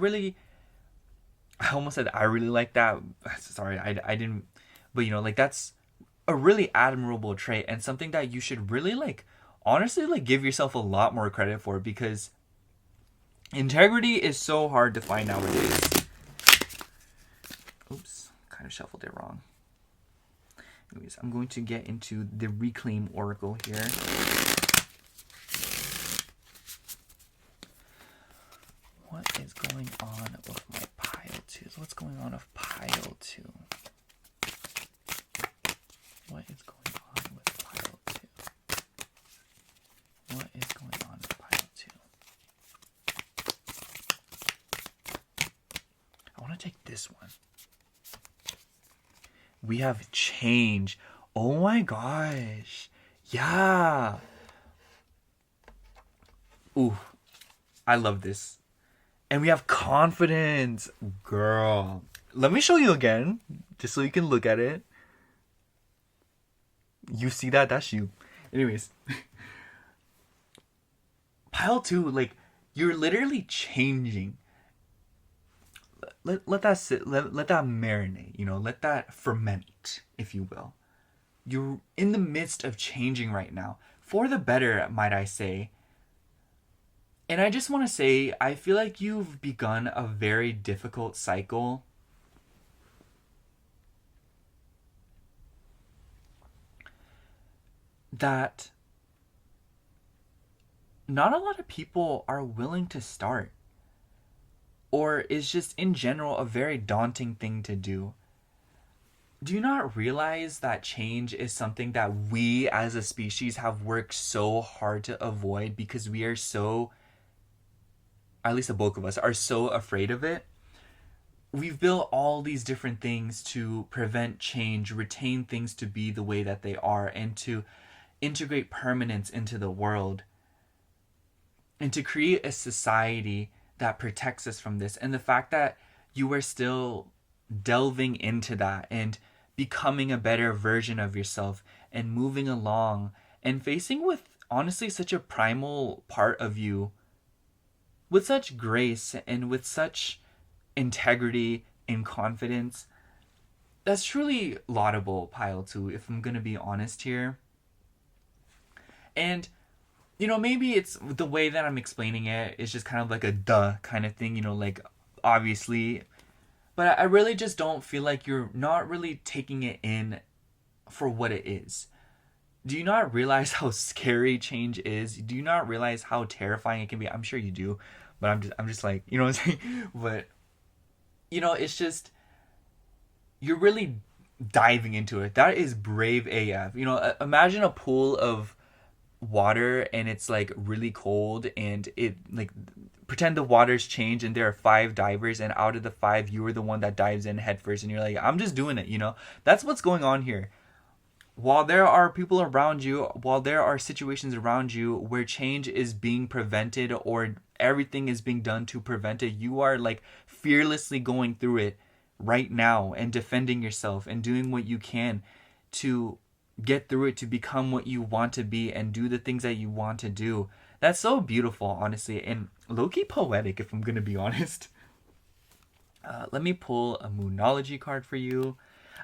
almost said I really like that. Sorry, I didn't, but you know, like, that's a really admirable trait and something that you should really, like, honestly, like, give yourself a lot more credit for, because integrity is so hard to find nowadays. Oops, kind of shuffled it wrong. Anyways, I'm going to get into the Reclaim Oracle here. What is going on with my pile 2s? What's going on with pile 2? What is going on with pile 2? What is going on with pile 2? I want to take this one. We have change. Oh my gosh. Yeah. Ooh. I love this. And we have confidence. Girl. Let me show you again, just so you can look at it. You see that? That's you. Anyways. Pile 2, like, you're literally changing. Let that sit, let that marinate, you know, let that ferment, if you will. You're in the midst of changing right now, for the better, might I say. And I just want to say, I feel like you've begun a very difficult cycle. That not a lot of people are willing to start. Or is just in general a very daunting thing to do. Do you not realize that change is something that we as a species have worked so hard to avoid, because we are so, at least the bulk of us, are so afraid of it? We've built all these different things to prevent change, retain things to be the way that they are, and to integrate permanence into the world, and to create a society that protects us from this. And the fact that you are still delving into that and becoming a better version of yourself and moving along and facing with, honestly, such a primal part of you with such grace and with such integrity and confidence, that's truly laudable, pile 2, if I'm gonna be honest here. And you know, maybe it's the way that I'm explaining it is just kind of like a duh kind of thing, you know, like, obviously. But I really just don't feel like you're not really taking it in for what it is. Do you not realize how scary change is? Do you not realize how terrifying it can be? I'm sure you do, but I'm just like, you know what I'm saying? But, you know, it's just, you're really diving into it. That is brave AF. You know, imagine a pool of water and it's like really cold, and it, like, pretend the water's changed and there are 5 divers, and out of the 5 you are the one that dives in head first, and you're like, I'm just doing it, you know. That's what's going on here. While there are people around you, while there are situations around you where change is being prevented or everything is being done to prevent it, you are like fearlessly going through it right now and defending yourself and doing what you can to get through it, to become what you want to be and do the things that you want to do. That's so beautiful, honestly, and low-key poetic, if I'm gonna be honest. Let me pull a Moonology card for you.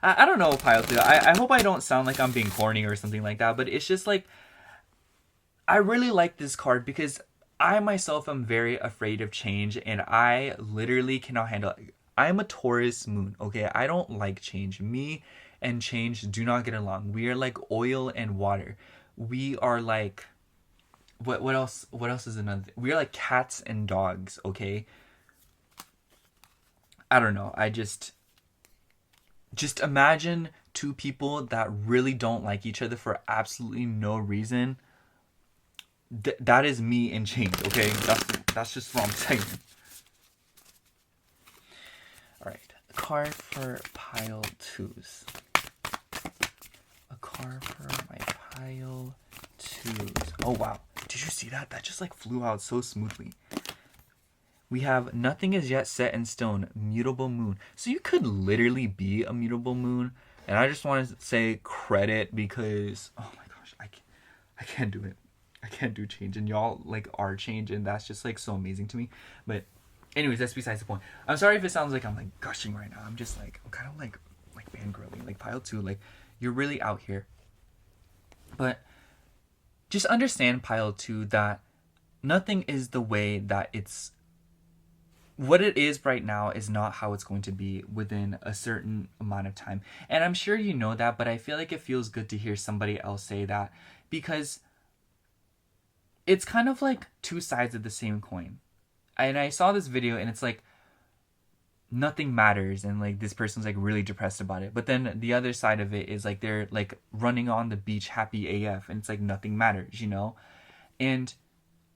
I don't know, Pile 2. I hope I don't sound like I'm being corny or something like that, but it's just like, I really like this card because I myself am very afraid of change, and I literally cannot handle it. I'm a Taurus moon, okay? I don't like change. Me and change do not get along. We are like oil and water. We are like, what else is another thing? We are like cats and dogs, okay? I don't know. I just imagine 2 people that really don't like each other for absolutely no reason. That is me and change, okay? That's just what I'm saying. Alright, a card for pile 2s. A card for my pile 2s. Oh wow, did you see that? That just like flew out so smoothly. We have nothing is yet set in stone, mutable moon. So you could literally be a mutable moon. And I just want to say credit because, oh my gosh, I can't do it. I can't do change, and y'all like are change, and that's just like so amazing to me. But anyways, that's besides the point. I'm sorry if it sounds like I'm like gushing right now. I'm just like, I'm kind of like fangirling, like pile 2, like you're really out here. But just understand, pile 2, that nothing is the way that it's, what it is right now is not how it's going to be within a certain amount of time. And I'm sure you know that, but I feel like it feels good to hear somebody else say that, because it's kind of like two sides of the same coin. And I saw this video and it's like nothing matters, and like this person's like really depressed about it. But then the other side of it is like they're like running on the beach happy AF, and it's like nothing matters, you know? And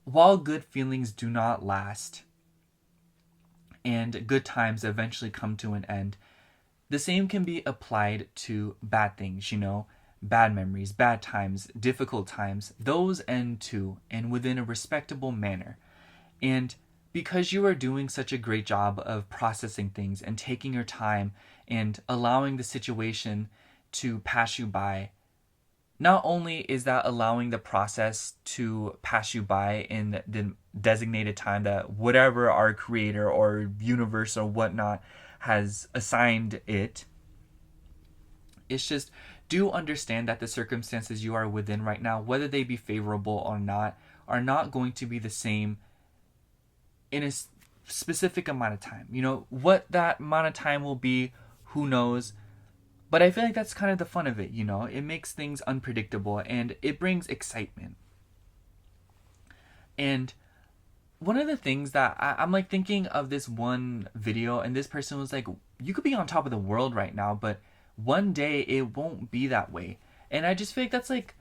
while good feelings do not last and good times eventually come to an end, the same can be applied to bad things, you know? Bad memories, bad times, difficult times, those end too, and within a respectable manner. And because you are doing such a great job of processing things and taking your time and allowing the situation to pass you by, not only is that allowing the process to pass you by in the designated time that whatever our creator or universe or whatnot has assigned it, it's just, do understand that the circumstances you are within right now, whether they be favorable or not, are not going to be the same in a specific amount of time. You know, what that amount of time will be, who knows? But I feel like that's kind of the fun of it, you know? It makes things unpredictable and it brings excitement. And one of the things that I'm like thinking of this one video, and this person was like, you could be on top of the world right now, but one day it won't be that way. And I just feel like that's like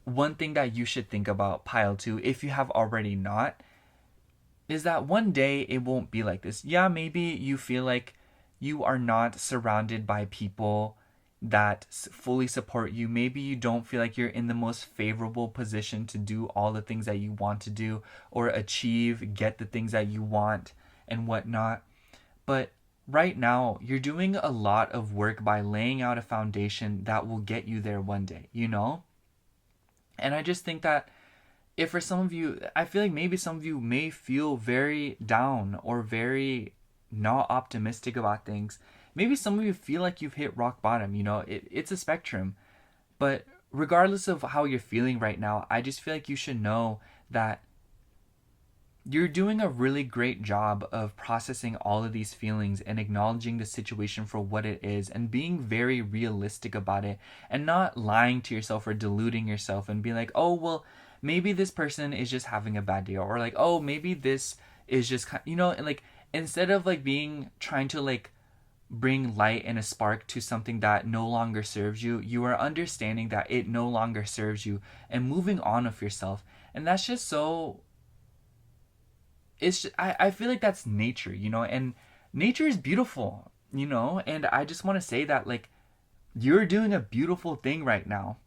one thing that you should think about, pile 2, if you have already not, is that one day it won't be like this. Yeah, maybe you feel like you are not surrounded by people that fully support you. Maybe you don't feel like you're in the most favorable position to do all the things that you want to do or achieve, get the things that you want and whatnot. But right now, you're doing a lot of work by laying out a foundation that will get you there one day, you know? And I just think that if for some of you, I feel like maybe some of you may feel very down or very not optimistic about things. Maybe some of you feel like you've hit rock bottom, you know? It's a spectrum. But regardless of how you're feeling right now, I just feel like you should know that you're doing a really great job of processing all of these feelings and acknowledging the situation for what it is and being very realistic about it and not lying to yourself or deluding yourself and being like, oh, well, maybe this person is just having a bad day, or like, oh, maybe this is just, you know, and like, instead of like trying to like bring light and a spark to something that no longer serves you, you are understanding that it no longer serves you and moving on with yourself. And that's just so, it's just, I feel like that's nature, you know, and nature is beautiful, you know, and I just want to say that like you're doing a beautiful thing right now,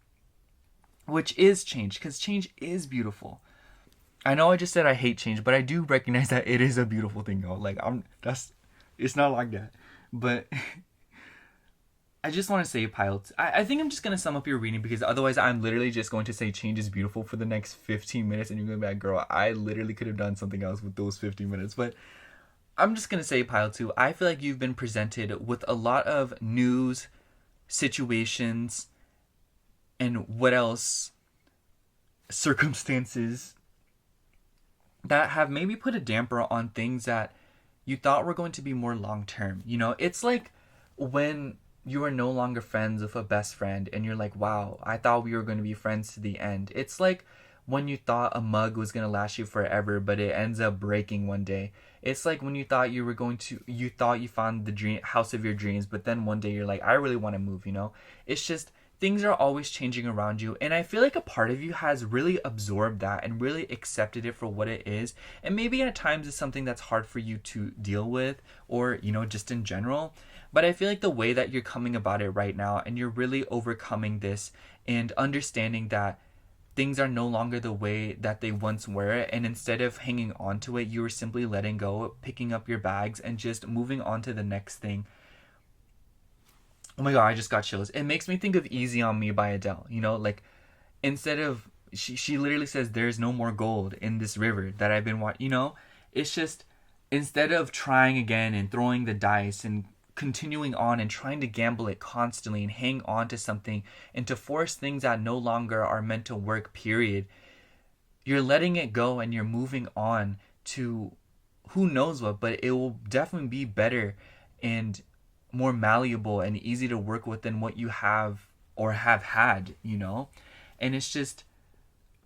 which is change, because change is beautiful. I know I just said I hate change, but I do recognize that it is a beautiful thing, y'all. Like it's not like that. But I just want to say, Piles, I think I'm just going to sum up your reading, because otherwise I'm literally just going to say change is beautiful for the next 15 minutes and you're going to be like, girl, I literally could have done something else with those 15 minutes. But I'm just going to say, Pile 2, I feel like you've been presented with a lot of news, situations, and what else, circumstances that have maybe put a damper on things that you thought were going to be more long term. You know, it's like when you are no longer friends with a best friend and you're like, wow, I thought we were going to be friends to the end. It's like when you thought a mug was going to last you forever, but it ends up breaking one day. It's like when you thought you thought you found the house of your dreams, but then one day you're like, I really want to move, you know? It's just, things are always changing around you. And I feel like a part of you has really absorbed that and really accepted it for what it is. And maybe at times it's something that's hard for you to deal with, or, you know, just in general. But I feel like the way that you're coming about it right now, and you're really overcoming this and understanding that things are no longer the way that they once were, and instead of hanging on to it, you were simply letting go, picking up your bags, and just moving on to the next thing. Oh my god, I just got chills. It makes me think of Easy on Me by Adele. You know, like, instead of She literally says, there's no more gold in this river that I've been watching. You know, it's just, instead of trying again and throwing the dice and continuing on and trying to gamble it constantly and hang on to something and to force things that no longer are meant to work, period, you're letting it go and you're moving on to who knows what, but it will definitely be better and more malleable and easy to work with than what you have or have had, you know? And it's just,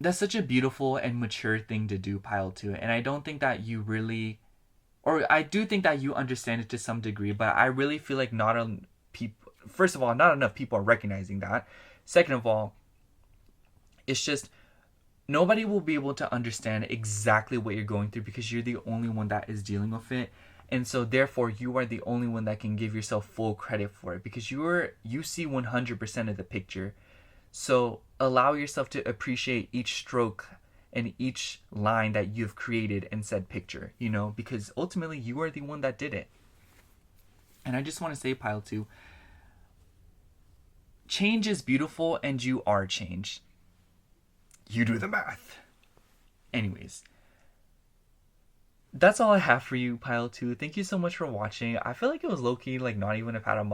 that's such a beautiful and mature thing to do, Pile 2. And I don't think that you really, or I do think that you understand it to some degree, but I really feel like first of all, not enough people are recognizing that. Second of all, it's just, nobody will be able to understand exactly what you're going through because you're the only one that is dealing with it. And so therefore you are the only one that can give yourself full credit for it because you see 100% of the picture. So allow yourself to appreciate each stroke and each line that you've created in said picture, you know, because ultimately you are the one that did it. And I just want to say, Pile 2, change is beautiful and you are change. You do the math. Anyways, that's all I have for you, Pile 2. Thank you so much for watching. I feel like it was low-key, like, not even a pat on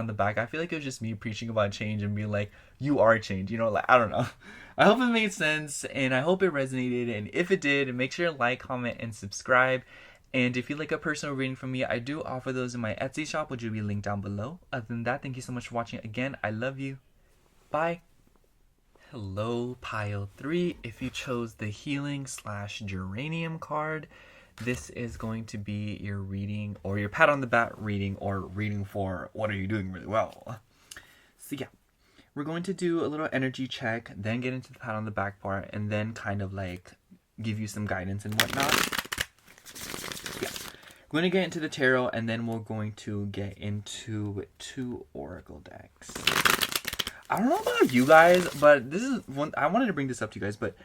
the back. I feel like it was just me preaching about change and being like, you are change. You know, like, I don't know. I hope it made sense, and I hope it resonated. And if it did, make sure to like, comment, and subscribe. And if you'd like a personal reading from me, I do offer those in my Etsy shop, which will be linked down below. Other than that, thank you so much for watching. Again, I love you. Bye. Hello, Pile 3. If you chose the Healing/Geranium card, this is going to be your reading, or your pat on the back reading, or reading for what are you doing really well. So yeah, we're going to do a little energy check, then get into the pat on the back part, and then kind of like give you some guidance and whatnot. Yeah, we're going to get into the tarot, and then we're going to get into 2 oracle decks. I don't know about you guys, but this is one I wanted to bring this up to you guys, but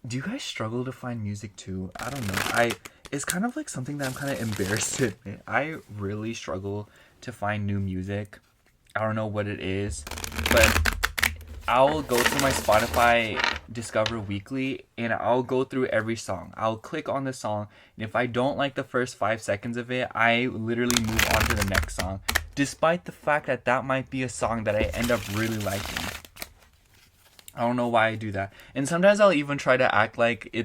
do you guys struggle to find music too? I don't know. It's kind of like something that I'm kind of embarrassed to admit. I really struggle to find new music. I don't know what it is, but I'll go through my Spotify Discover Weekly and I'll go through every song. I'll click on the song, and if I don't like the first 5 seconds of it, I literally move on to the next song, despite the fact that that might be a song that I end up really liking. I don't know why I do that. And sometimes I'll even try to act like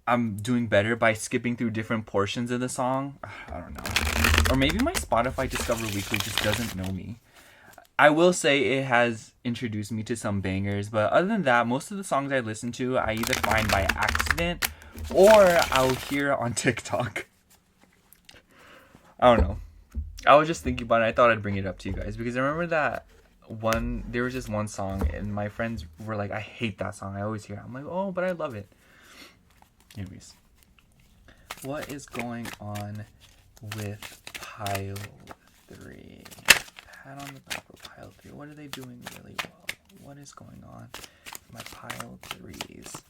I'm doing better by skipping through different portions of the song. I don't know. Or maybe my Spotify Discover Weekly just doesn't know me. I will say it has introduced me to some bangers, but other than that, most of the songs I listen to, I either find by accident or I'll hear on TikTok. I don't know. I was just thinking about it. I thought I'd bring it up to you guys because I remember that there was just one song and my friends were like, I hate that song. I always hear it. I'm like, oh, but I love it. Anyways, what is going on with Pile 3? Pat on the back with Pile 3. What are they doing really well? What is going on with my Pile 3s?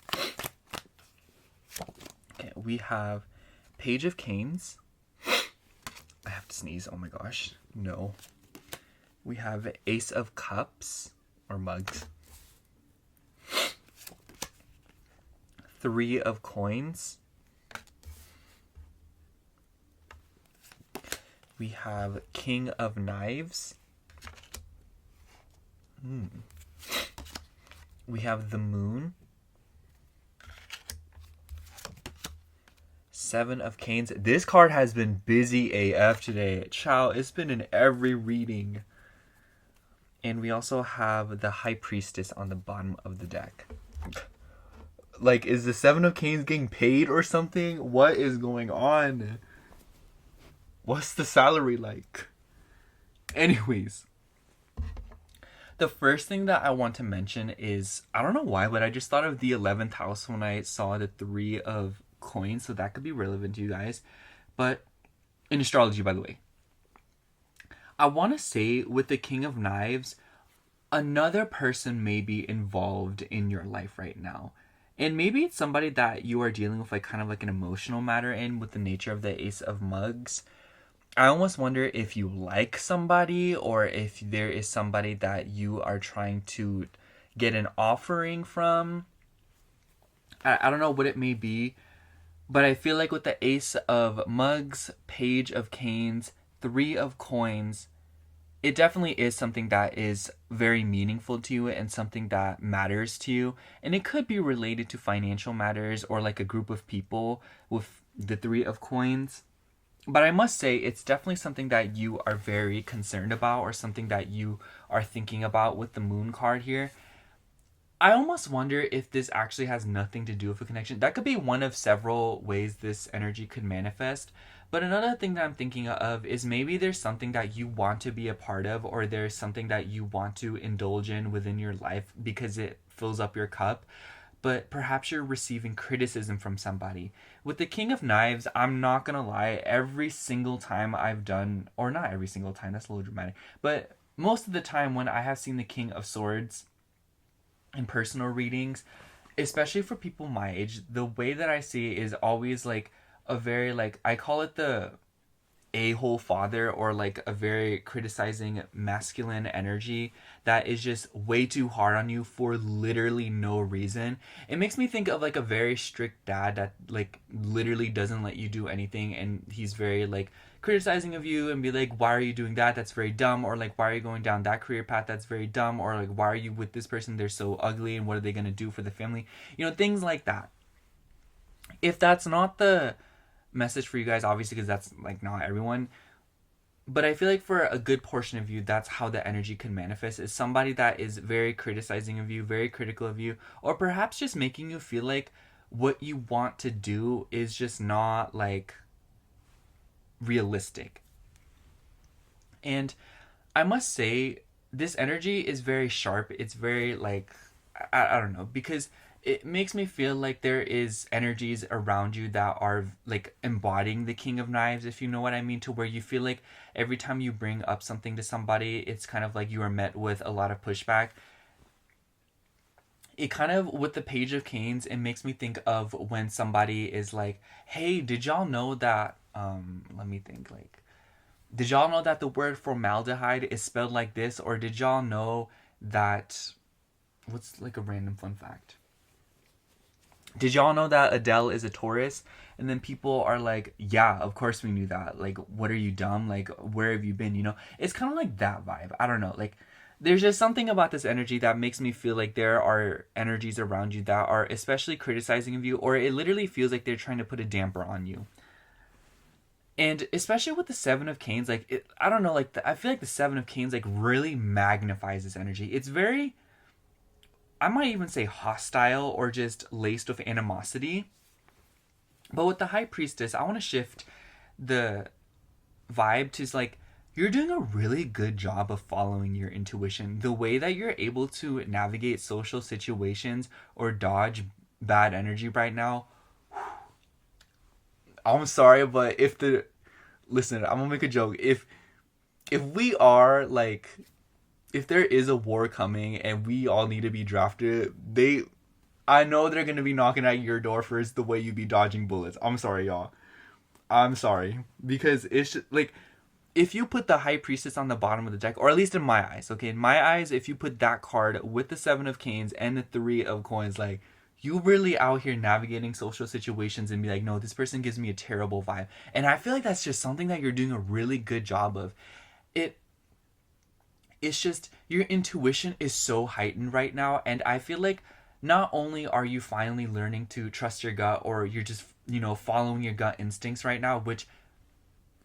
Okay, we have Page of Canes. I have to sneeze. Oh my gosh. No. We have Ace of Cups, or mugs. 3 of Coins. We have King of Knives. We have the Moon. 7 of Canes. This card has been busy AF today. Child, it's been in every reading. And we also have the High Priestess on the bottom of the deck. Like, is the 7 of Canes getting paid or something? What is going on? What's the salary like? Anyways. The first thing that I want to mention is, I don't know why, but I just thought of the 11th house when I saw the 3 of Coins. So that could be relevant to you guys. But, in astrology, by the way. I want to say with the King of Knives, another person may be involved in your life right now. And maybe it's somebody that you are dealing with like kind of like an emotional matter in with the nature of the Ace of Mugs. I almost wonder if you like somebody or if there is somebody that you are trying to get an offering from. I don't know what it may be, but I feel like with the Ace of Mugs, Page of Canes, Three of Coins, it definitely is something that is very meaningful to you and something that matters to you. And it could be related to financial matters or like a group of people with the Three of Coins. But I must say, it's definitely something that you are very concerned about or something that you are thinking about with the Moon card here. I almost wonder if this actually has nothing to do with a connection. That could be one of several ways this energy could manifest. But another thing that I'm thinking of is maybe there's something that you want to be a part of, or there's something that you want to indulge in within your life because it fills up your cup. But perhaps you're receiving criticism from somebody. With the King of Knives, I'm not going to lie, every single time I've done, or not every single time, that's a little dramatic, but most of the time when I have seen the King of Swords in personal readings, especially for people my age, the way that I see it is always like a very, like, I call it the a-hole father, or like a very criticizing masculine energy that is just way too hard on you for literally no reason. It makes me think of like a very strict dad that like literally doesn't let you do anything, and he's very like criticizing of you and be like, why are you doing that, that's very dumb, or like, why are you going down that career path, that's very dumb, or like, why are you with this person, they're so ugly, and what are they going to do for the family, things like that. If that's not the message for you guys, obviously, because that's like not everyone, but I feel like for a good portion of you, that's how the energy can manifest, is somebody that is very criticizing of you, very critical of you, or perhaps just making you feel like what you want to do is just not like realistic. And I must say, this energy is very sharp. It's very like, I don't know, because it makes me feel like there is energies around you that are like embodying the King of Knives, if you know what I mean, to where you feel like every time you bring up something to somebody, it's kind of like you are met with a lot of pushback. It kind of, with the Page of Canes, it makes me think of when somebody is like, hey, did y'all know that, let me think, like, did y'all know that the word formaldehyde is spelled like this? Or did y'all know that, what's like a random fun fact? Did y'all know that Adele is a Taurus? And then people are like, yeah, of course we knew that. Like, what are you, dumb? Like, where have you been? It's kind of like that vibe. I don't know. Like, there's just something about this energy that makes me feel like there are energies around you that are especially criticizing of you, or it literally feels like they're trying to put a damper on you. And especially with the Seven of Canes, like, I don't know, like, I feel like the Seven of Canes, like, really magnifies this energy. It's very, I might even say hostile or just laced with animosity. But with the High Priestess, I want to shift the vibe to like, you're doing a really good job of following your intuition. The way that you're able to navigate social situations or dodge bad energy right now, I'm sorry, but listen, I'm gonna make a joke. If we are like, if there is a war coming and we all need to be drafted, I know they're gonna be knocking at your door first the way you be dodging bullets. I'm sorry, y'all. I'm sorry. Because it's just, like, if you put the High Priestess on the bottom of the deck, or at least in my eyes, okay? In my eyes, if you put that card with the Seven of Canes and the Three of Coins, like, you really out here navigating social situations and be like, no, this person gives me a terrible vibe. And I feel like that's just something that you're doing a really good job of. It's just, your intuition is so heightened right now, and I feel like not only are you finally learning to trust your gut, or you're just, following your gut instincts right now, which,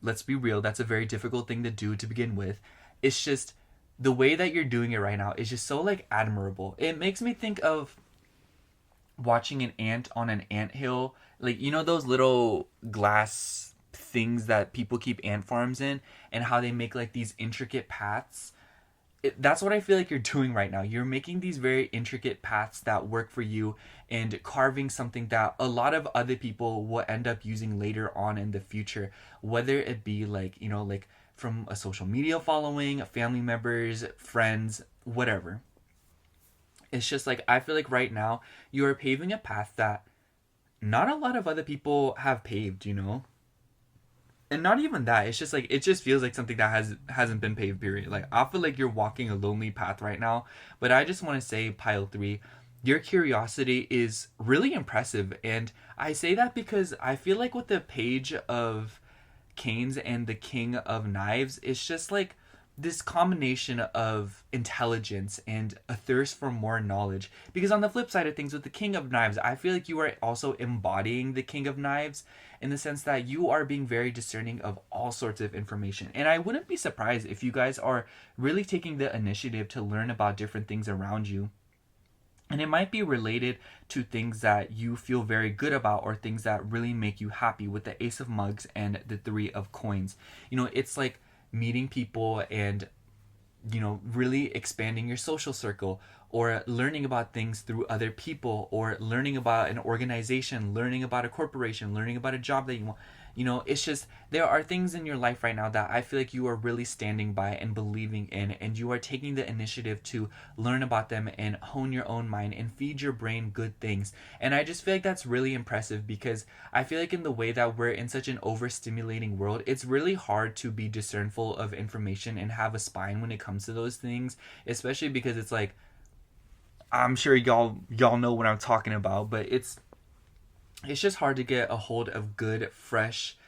let's be real, that's a very difficult thing to do to begin with. It's just, the way that you're doing it right now is just so, like, admirable. It makes me think of watching an ant on an anthill. Like, those little glass things that people keep ant farms in, and how they make, like, these intricate paths. That's what I feel like you're doing right now. You're making these very intricate paths that work for you, and carving something that a lot of other people will end up using later on in the future, whether it be like, like from a social media following, family members, friends, whatever. It's just like, I feel like right now you are paving a path that not a lot of other people have paved, And not even that, it's just like, it just feels like something that hasn't been paved, period. Like, I feel like you're walking a lonely path right now. But I just want to say, pile 3, your curiosity is really impressive. And I say that because I feel like with the Page of Canes and the King of Knives, it's just like this combination of intelligence and a thirst for more knowledge. Because on the flip side of things, with the King of Knives, I feel like you are also embodying the King of Knives in the sense that you are being very discerning of all sorts of information. And I wouldn't be surprised if you guys are really taking the initiative to learn about different things around you. And it might be related to things that you feel very good about or things that really make you happy, with the Ace of Mugs and the 3 of Coins. You know, it's like meeting people and, you know, really expanding your social circle, or learning about things through other people, or learning about an organization, learning about a corporation, learning about a job that you want. You know, it's just, there are things in your life right now that I feel like you are really standing by and believing in, and you are taking the initiative to learn about them and hone your own mind and feed your brain good things. And I just feel like that's really impressive, because I feel like in the way that we're in such an overstimulating world, it's really hard to be discernful of information and have a spine when it comes to those things, especially because it's like, I'm sure y'all know what I'm talking about, but it's just hard to get a hold of good, fresh,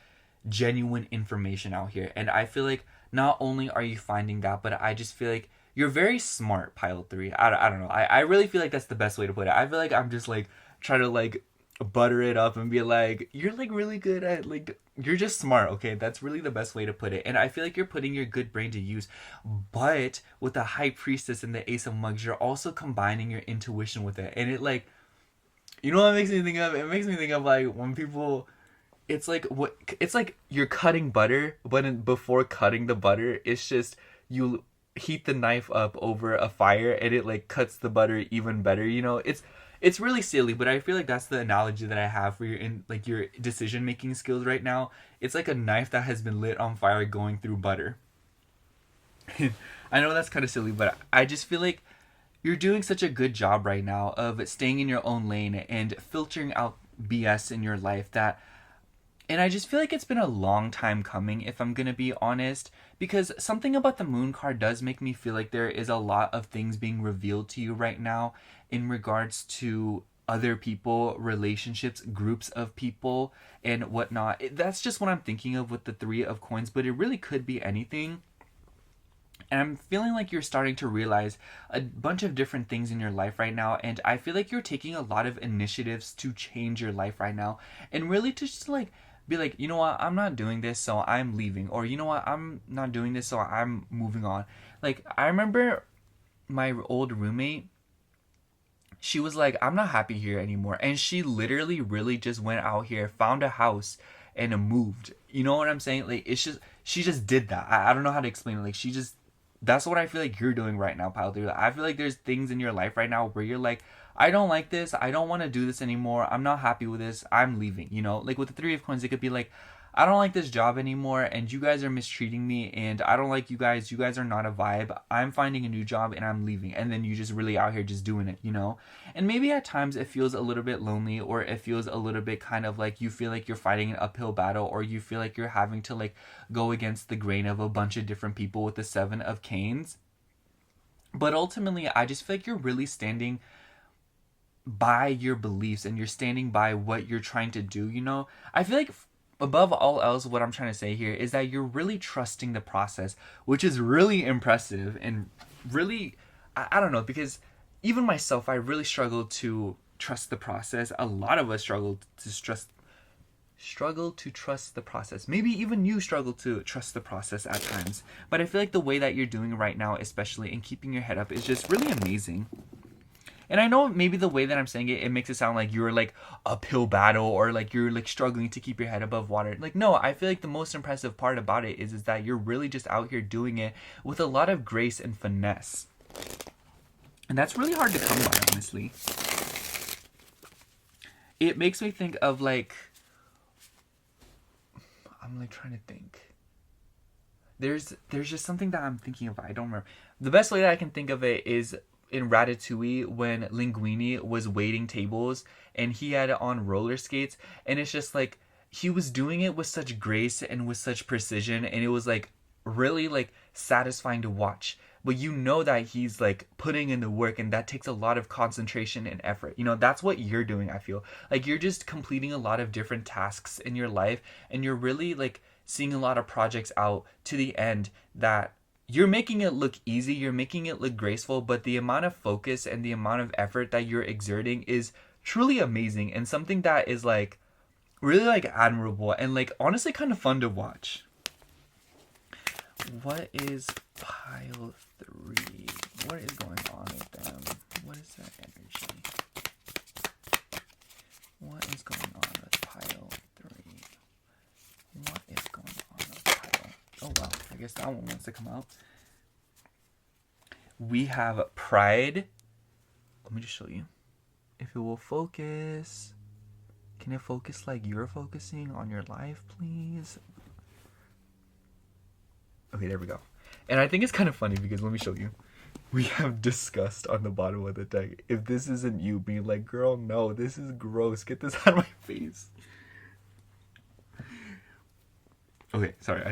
genuine information out here. And I feel like not only are you finding that, but I just feel like you're very smart, pile 3. I don't know. I really feel like that's the best way to put it. I feel like I'm just like trying to like butter it up and be like, you're like really good at, like, you're just smart, okay? That's really the best way to put it. And I feel like you're putting your good brain to use. But with the High Priestess and the Ace of Mugs, you're also combining your intuition with it. And it like, you know what it makes me think of? It makes me think of like when people, it's like you're cutting butter, but before cutting the butter, it's just you heat the knife up over a fire and it like cuts the butter even better. You know, it's really silly, but I feel like that's the analogy that I have for your decision making skills right now. It's like a knife that has been lit on fire going through butter. I know that's kind of silly, but I just feel like you're doing such a good job right now of staying in your own lane and filtering out BS in your life and I just feel like it's been a long time coming, if I'm going to be honest, because something about the Moon card does make me feel like there is a lot of things being revealed to you right now in regards to other people, relationships, groups of people, and whatnot. That's just what I'm thinking of with the 3 of Coins, but it really could be anything. And I'm feeling like you're starting to realize a bunch of different things in your life right now. And I feel like you're taking a lot of initiatives to change your life right now. And really to just like be like, you know what, I'm not doing this, so I'm leaving. Or you know what, I'm not doing this, so I'm moving on. Like, I remember my old roommate, she was like, I'm not happy here anymore. And she literally really just went out here, found a house, and moved. You know what I'm saying? Like, it's just, she just did that. I don't know how to explain it. Like, she just, that's what I feel like you're doing right now, pile 3. I feel like there's things in your life right now where you're like, I don't like this. I don't want to do this anymore. I'm not happy with this. I'm leaving, you know? Like with the 3 of Coins, it could be like, I don't like this job anymore and you guys are mistreating me and I don't like you guys. You guys are not a vibe. I'm finding a new job and I'm leaving. And then you just really out here just doing it, you know? And maybe at times it feels a little bit lonely, or it feels a little bit kind of like you feel like you're fighting an uphill battle, or you feel like you're having to like go against the grain of a bunch of different people with the 7 of Canes. But ultimately, I just feel like you're really standing by your beliefs and you're standing by what you're trying to do, you know? I feel like above all else, what I'm trying to say here is that you're really trusting the process, which is really impressive and really, I don't know, because even myself, I really struggle to trust the process. A lot of us struggle to trust the process. Maybe even you struggle to trust the process at times. But I feel like the way that you're doing right now, especially in keeping your head up, is just really amazing. And I know maybe the way that I'm saying it, it makes it sound like you're like uphill battle or like you're like struggling to keep your head above water. Like, no, I feel like the most impressive part about it is that you're really just out here doing it with a lot of grace and finesse. And that's really hard to come by, honestly. It makes me think of like, I'm like trying to think. There's just something that I'm thinking of. I don't remember. The best way that I can think of it is in Ratatouille when Linguini was waiting tables and he had on roller skates, and it's just like he was doing it with such grace and with such precision, and it was like really like satisfying to watch. But you know that he's like putting in the work, and that takes a lot of concentration and effort. You know, that's what you're doing. I feel like you're just completing a lot of different tasks in your life, and you're really like seeing a lot of projects out to the end that you're making it look easy, you're making it look graceful, but the amount of focus and the amount of effort that you're exerting is truly amazing, and something that is like really like admirable and like honestly kind of fun to watch. What is pile 3? What is going on with them? What is that energy? What is going on with pile 3? What is going on with pile? Oh wow, I guess that one wants to come out. We have pride. Let me just show you. If it will focus. Can it focus like you're focusing on your life, please? Okay, there we go. And I think it's kind of funny because let me show you. We have disgust on the bottom of the deck. If this isn't you being like, girl, no, this is gross. Get this out of my face. Okay, sorry. I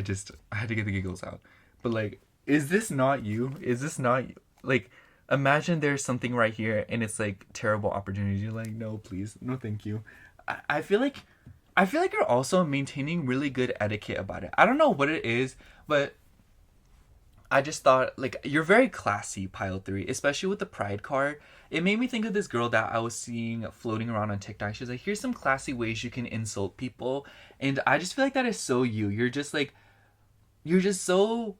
had to get the giggles out. But like, is this not you? Is this not you? Like, imagine there's something right here and it's like terrible opportunity. You're like, no, please. No, thank you. I feel like you're also maintaining really good etiquette about it. I don't know what it is, but I just thought like you're very classy, pile 3, especially with the pride card. It made me think of this girl that I was seeing floating around on TikTok. She's like, here's some classy ways you can insult people. And I just feel like that is so you. You're just so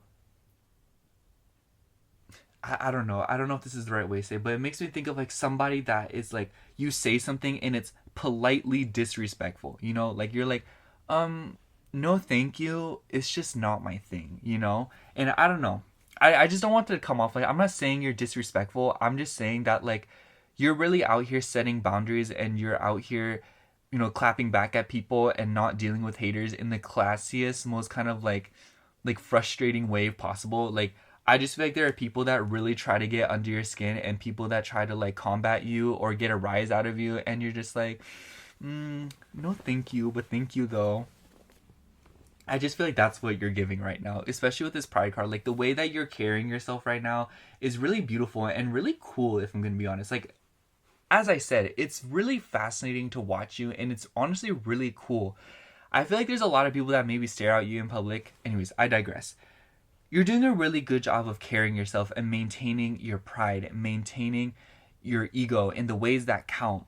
I don't know. I don't know if this is the right way to say it, but it makes me think of like somebody that is like, you say something and it's politely disrespectful, you know? Like you're like, no thank you. It's just not my thing, you know? And I don't know. I just don't want to come off like, I'm not saying you're disrespectful. I'm just saying that like, you're really out here setting boundaries and you're out here, you know, clapping back at people and not dealing with haters in the classiest, most kind of like frustrating way possible. Like, I just feel like there are people that really try to get under your skin and people that try to like combat you or get a rise out of you, and you're just like, no thank you, but thank you though. I just feel like that's what you're giving right now, especially with this pride card. Like the way that you're carrying yourself right now is really beautiful and really cool, if I'm gonna be honest. Like, as I said, it's really fascinating to watch you, and it's honestly really cool. I feel like there's a lot of people that maybe stare at you in public. Anyways, I digress. You're doing a really good job of carrying yourself and maintaining your pride, maintaining your ego in the ways that count.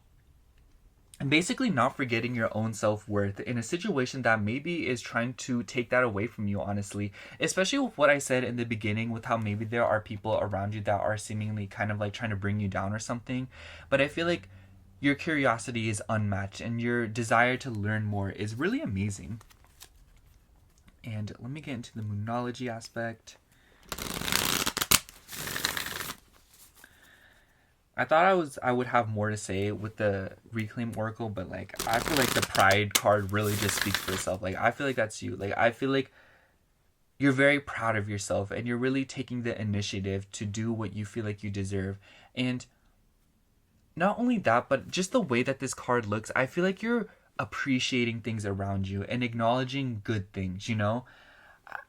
And basically not forgetting your own self-worth in a situation that maybe is trying to take that away from you, honestly. Especially with what I said in the beginning with how maybe there are people around you that are seemingly kind of like trying to bring you down or something. But I feel like your curiosity is unmatched and your desire to learn more is really amazing. And let me get into the Moonology aspect. I thought I would have more to say with the Reclaim Oracle, but like I feel like the Pride card really just speaks for itself. Like I feel like that's you. Like I feel like you're very proud of yourself and you're really taking the initiative to do what you feel like you deserve. And not only that, but just the way that this card looks, I feel like you're appreciating things around you and acknowledging good things, you know?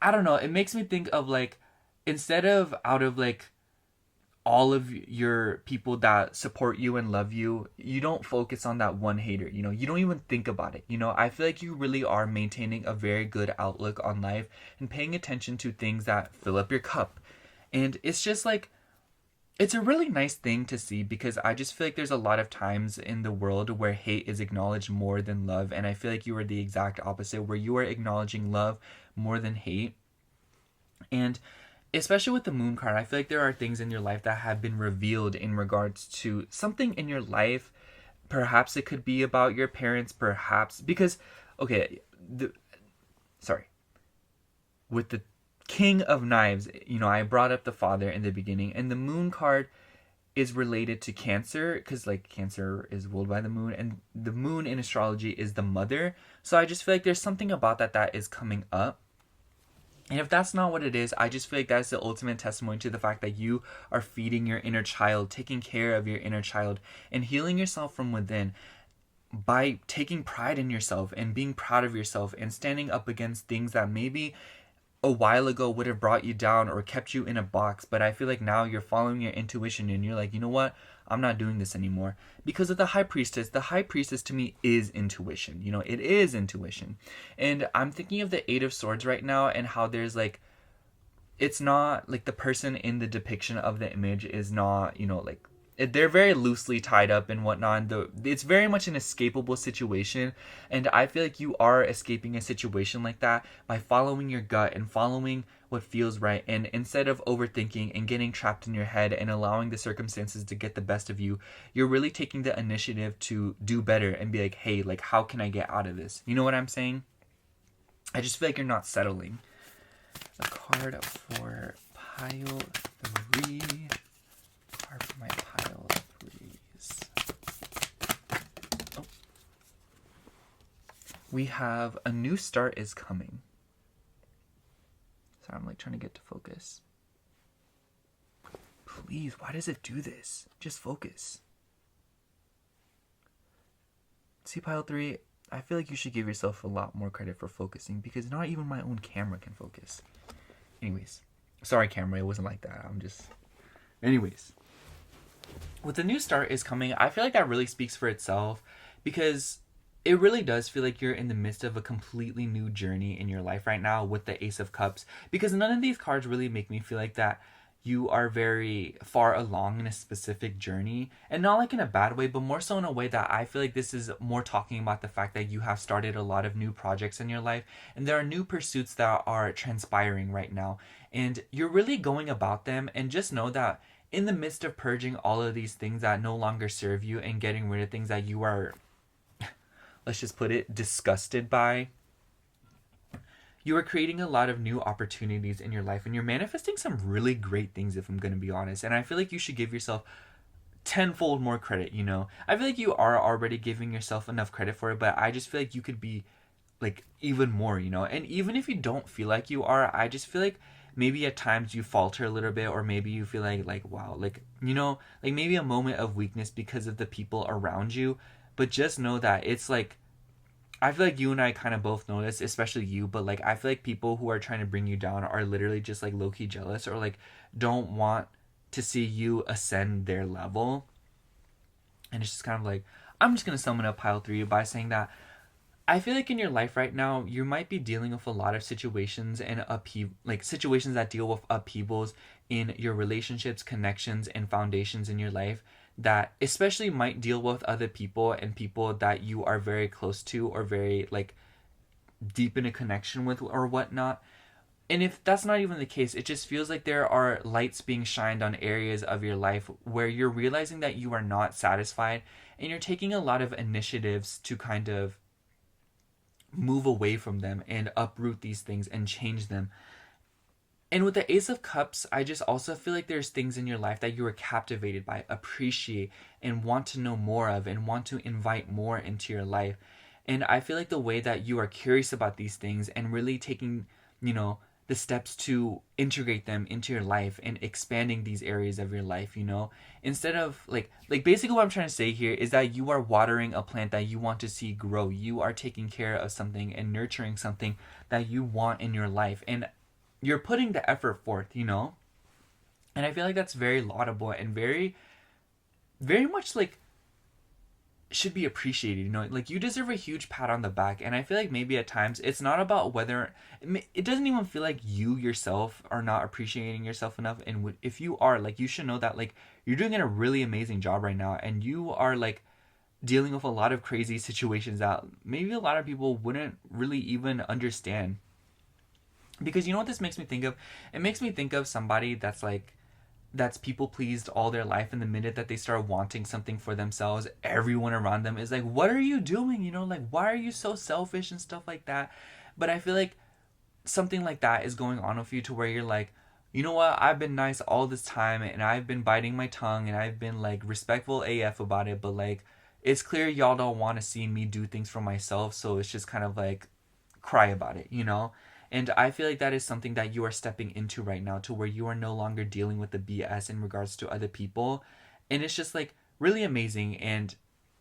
I don't know, it makes me think of like, instead of out of like all of your people that support you and love you, you don't focus on that one hater, you know? You don't even think about it, you know? I feel like you really are maintaining a very good outlook on life and paying attention to things that fill up your cup. And it's just like, it's a really nice thing to see, because I just feel like there's a lot of times in the world where hate is acknowledged more than love. And I feel like you are the exact opposite, where you are acknowledging love more than hate. And especially with the Moon card, I feel like there are things in your life that have been revealed in regards to something in your life. Perhaps it could be about your parents, perhaps, because, okay, with the King of Knives, you know, I brought up the father in the beginning, and the Moon card is related to Cancer, because like Cancer is ruled by the moon, and the moon in astrology is the mother. So I just feel like there's something about that is coming up. And if that's not what it is, I just feel like that's the ultimate testimony to the fact that you are feeding your inner child, taking care of your inner child, and healing yourself from within. by taking pride in yourself and being proud of yourself and standing up against things that maybe a while ago would have brought you down or kept you in a box, but I feel like now you're following your intuition and you're like, you know what, I'm not doing this anymore. Because of the high priestess to me is intuition. It is intuition. And I'm thinking of the Eight of Swords right now, and how there's like, it's not like the person in the depiction of the image is not, like, they're very loosely tied up and whatnot. It's very much an escapable situation, and I feel like you are escaping a situation like that by following your gut and following what feels right, and instead of overthinking and getting trapped in your head and allowing the circumstances to get the best of you, you're really taking the initiative to do better and be like, hey, like, how can I get out of this? You know what I'm saying? I just feel like you're not settling. A card for pile 3. Card for my pile of 3s. Oh. We have a new start is coming. So I'm like trying to get to focus. Please, why does it do this? Just focus. See, pile 3, I feel like you should give yourself a lot more credit for focusing, because not even my own camera can focus. Anyways, sorry camera, it wasn't like that. Anyways, with the new start is coming, I feel like that really speaks for itself, because it really does feel like you're in the midst of a completely new journey in your life right now with the Ace of Cups, because none of these cards really make me feel like that you are very far along in a specific journey, and not like in a bad way, but more so in a way that I feel like this is more talking about the fact that you have started a lot of new projects in your life, and there are new pursuits that are transpiring right now, and you're really going about them. And just know that in the midst of purging all of these things that no longer serve you and getting rid of things that you are, let's just put it, disgusted by, you are creating a lot of new opportunities in your life, and you're manifesting some really great things, if I'm going to be honest. And I feel like you should give yourself tenfold more credit, I feel like you are already giving yourself enough credit for it, but I just feel like you could be like even more, and even if you don't feel like you are, I just feel like maybe at times you falter a little bit, or maybe you feel like wow, like, like maybe a moment of weakness because of the people around you. But just know that it's like, I feel like you and I kind of both know this, especially you, but like I feel like people who are trying to bring you down are literally just like low-key jealous, or like don't want to see you ascend their level. And it's just kind of like, I'm just going to summon up pile 3 by saying that I feel like in your life right now, you might be dealing with a lot of situations and situations that deal with upheavals in your relationships, connections, and foundations in your life, that especially might deal with other people and people that you are very close to or very like deep in a connection with or whatnot. And if that's not even the case, it just feels like there are lights being shined on areas of your life where you're realizing that you are not satisfied, and you're taking a lot of initiatives to kind of move away from them and uproot these things and change them. And with the Ace of Cups, I just also feel like there's things in your life that you are captivated by, appreciate, and want to know more of, and want to invite more into your life. And I feel like the way that you are curious about these things and really taking, the steps to integrate them into your life and expanding these areas of your life, instead of like basically what I'm trying to say here is that you are watering a plant that you want to see grow. You are taking care of something and nurturing something that you want in your life, and you're putting the effort forth, and I feel like that's very laudable and very, very much like should be appreciated. Like you deserve a huge pat on the back. And I feel like maybe at times it's not about whether it doesn't even feel like you yourself are not appreciating yourself enough. And if you are, like, you should know that like you're doing a really amazing job right now, and you are like dealing with a lot of crazy situations that maybe a lot of people wouldn't really even understand. Because you know what this makes me think of? It makes me think of somebody that's people pleased all their life, and the minute that they start wanting something for themselves, everyone around them is like, what are you doing? Like, why are you so selfish and stuff like that? But I feel like something like that is going on with you, to where you're like, you know what, I've been nice all this time, and I've been biting my tongue, and I've been like respectful AF about it, but like it's clear y'all don't want to see me do things for myself, so it's just kind of like cry about it, And I feel like that is something that you are stepping into right now, to where you are no longer dealing with the BS in regards to other people. And it's just like really amazing. And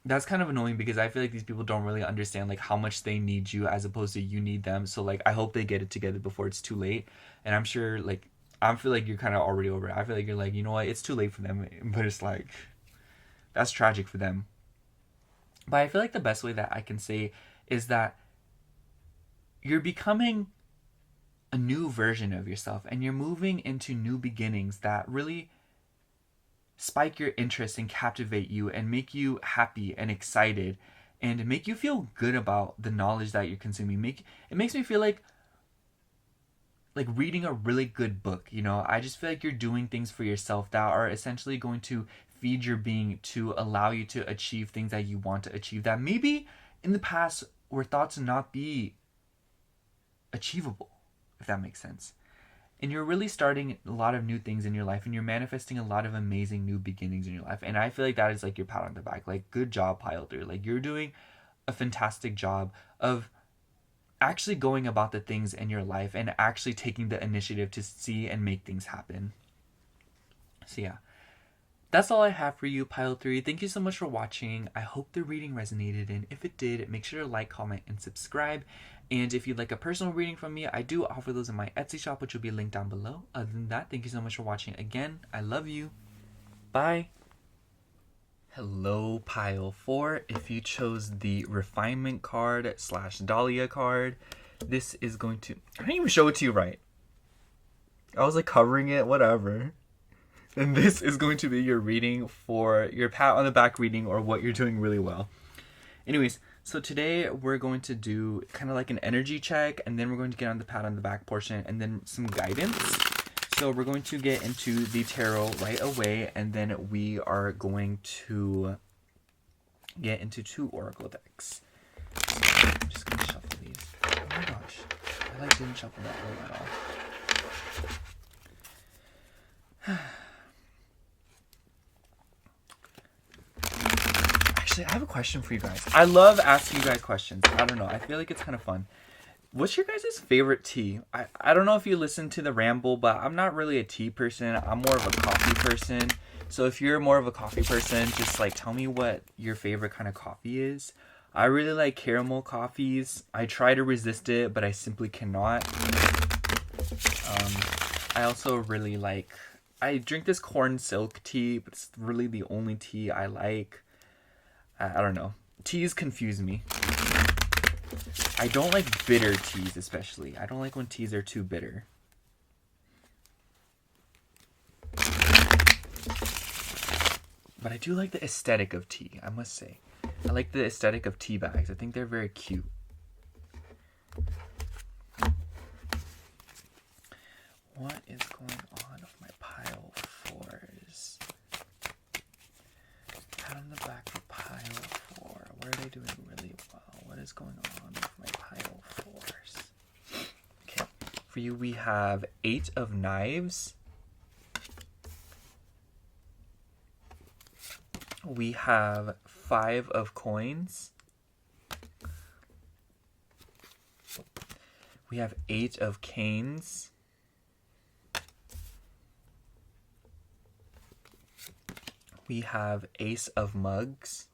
that's kind of annoying because I feel like these people don't really understand like how much they need you as opposed to you need them. So like I hope they get it together before it's too late. And I'm sure like I feel like you're kind of already over it. I feel like you're like, you know what, it's too late for them, but it's like that's tragic for them. But I feel like the best way that I can say is that you're becoming a new version of yourself and you're moving into new beginnings that really spike your interest and captivate you and make you happy and excited and make you feel good about the knowledge that you're consuming. It makes me feel like reading a really good book, you know. I just feel like you're doing things for yourself that are essentially going to feed your being to allow you to achieve things that you want to achieve that maybe in the past were thought to not be achievable, if that makes sense. And you're really starting a lot of new things in your life and you're manifesting a lot of amazing new beginnings in your life. And I feel like that is like your pat on the back. Like, good job, Pile 3. Like, you're doing a fantastic job of actually going about the things in your life and actually taking the initiative to see and make things happen. So yeah, that's all I have for you, Pile 3. Thank you so much for watching. I hope the reading resonated, and if it did, make sure to like, comment, and subscribe. And if you'd like a personal reading from me, I do offer those in my Etsy shop, which will be linked down below. Other than that, thank you so much for watching again. I love you. Bye. Hello, Pile 4. If you chose the Refinement card / Dahlia card, this is going to... I didn't even show it to you right. I was like covering it, whatever. And this is going to be your reading for your pat on the back reading or what you're doing really well. Anyways, so today we're going to do kind of like an energy check, and then we're going to get on the pat on the back portion and then some guidance. So we're going to get into the tarot right away, and then we are going to get into 2 oracle decks. So I'm just going to shuffle these. Oh my gosh, I didn't shuffle that well at all. Actually, I have a question for you guys. I love asking you guys questions. I don't know. I feel like it's kind of fun. What's your guys' favorite tea? I don't know if you listen to the ramble, but I'm not really a tea person. I'm more of a coffee person. So if you're more of a coffee person, just like tell me what your favorite kind of coffee is. I really like caramel coffees. I try to resist it, but I simply cannot. I also really like... I drink this corn silk tea, but it's really the only tea I like. I don't know. Teas confuse me. I don't like bitter teas, especially. I don't like when teas are too bitter. But I do like the aesthetic of tea, I must say. I like the aesthetic of tea bags. I think they're very cute. What is going on with my pile 4s? Pat on the back for pile 4. What are they doing really well? What is going on with my pile 4s? Okay, for you we have 8 of Knives. We have 5 of Coins. We have 8 of Canes. We have Ace of Mugs.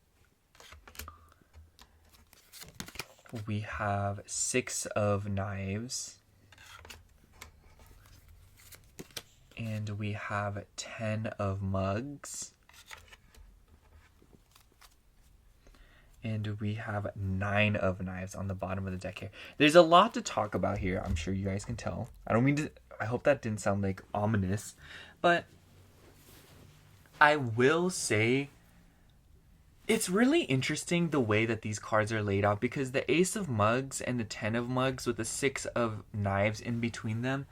We have 6 of Knives. And we have 10 of Mugs. And we have 9 of Knives on the bottom of the deck here. There's a lot to talk about here. I'm sure you guys can tell. I hope that didn't sound like ominous. But I will say it's really interesting the way that these cards are laid out, because the Ace of Mugs and the 10 of Mugs with the 6 of Knives in between them,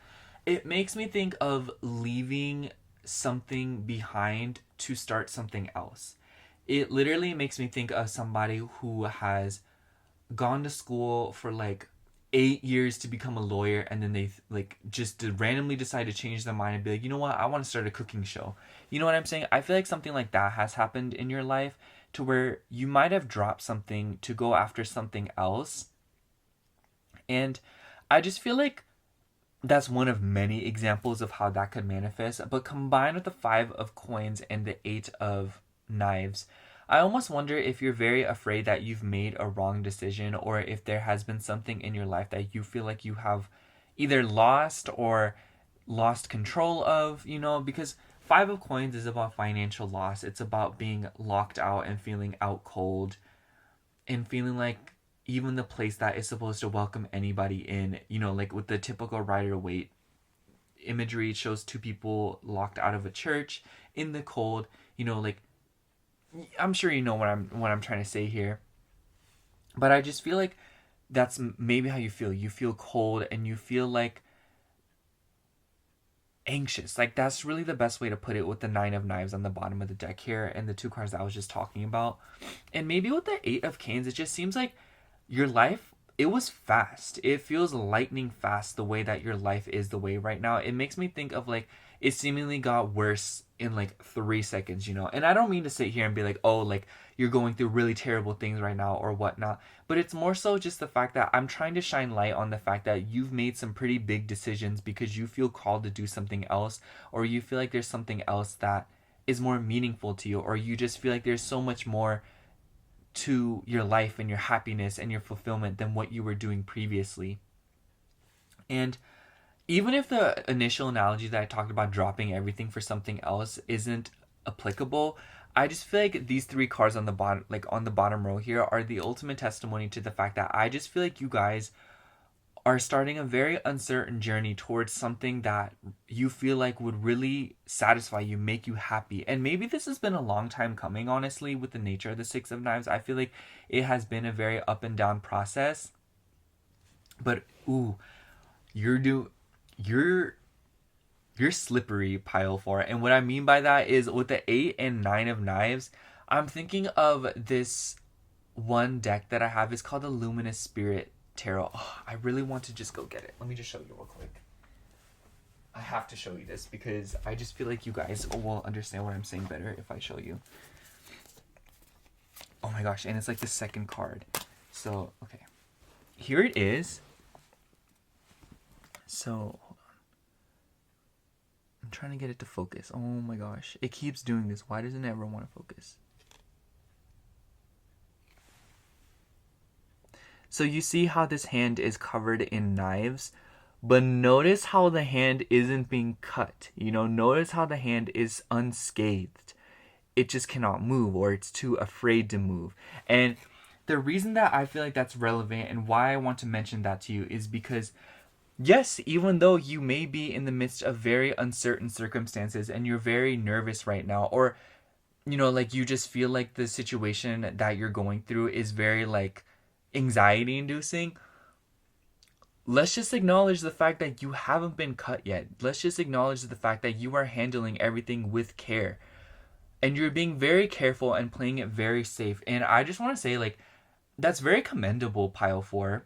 it makes me think of leaving something behind to start something else. It literally makes me think of somebody who has gone to school for like 8 years to become a lawyer, and then they like just randomly decide to change their mind and be like, you know what, I want to start a cooking show. You know what I'm saying? I feel like something like that has happened in your life, to where you might have dropped something to go after something else. And I just feel like that's one of many examples of how that could manifest. But combined with the 5 of Coins and the 8 of Knives, I almost wonder if you're very afraid that you've made a wrong decision, or if there has been something in your life that you feel like you have either lost or lost control of, because Five of Coins is about financial loss. It's about being locked out and feeling out cold and feeling like even the place that is supposed to welcome anybody in, like with the typical Rider-Waite imagery, it shows two people locked out of a church in the cold, like, I'm sure you know what I'm trying to say here. But I just feel like that's maybe how you feel. You feel cold and you feel like anxious. Like, that's really the best way to put it, with the Nine of Knives on the bottom of the deck here and the two cards that I was just talking about. And maybe with the Eight of Canes, it just seems like your life, it was fast. It feels lightning fast the way that your life is the way right now. It makes me think of like it seemingly got worse in like 3 seconds, And I don't mean to sit here and be like, oh, like you're going through really terrible things right now or whatnot. But it's more so just the fact that I'm trying to shine light on the fact that you've made some pretty big decisions because you feel called to do something else, or you feel like there's something else that is more meaningful to you, or you just feel like there's so much more to your life and your happiness and your fulfillment than what you were doing previously. And even if the initial analogy that I talked about, dropping everything for something else, isn't applicable, I just feel like these three cards on the bottom, like on the bottom row here, are the ultimate testimony to the fact that I just feel like you guys are starting a very uncertain journey towards something that you feel like would really satisfy you, make you happy. And maybe this has been a long time coming, honestly, with the nature of the Six of Knives. I feel like it has been a very up and down process. But you're slippery, pile 4. And what I mean by that is, with the 8 and 9 of Knives, I'm thinking of this one deck that I have. It's called the Luminous Spirit Tarot. I really want to just go get it. Let me just show you real quick. I have to show you this because I just feel like you guys will understand what I'm saying better if I show you. Oh my gosh, and it's like the second card. So, okay. Here it is. So, hold on. I'm trying to get it to focus. Oh my gosh. It keeps doing this. Why doesn't it ever want to focus? So you see how this hand is covered in knives, but notice how the hand isn't being cut. Notice how the hand is unscathed. It just cannot move, or it's too afraid to move. And the reason that I feel like that's relevant and why I want to mention that to you is because, yes, even though you may be in the midst of very uncertain circumstances and you're very nervous right now, or, like you just feel like the situation that you're going through is very like anxiety inducing, let's just acknowledge the fact that you haven't been cut yet. Let's just acknowledge the fact that you are handling everything with care and you're being very careful and playing it very safe. And I just want to say, like, that's very commendable, pile 4,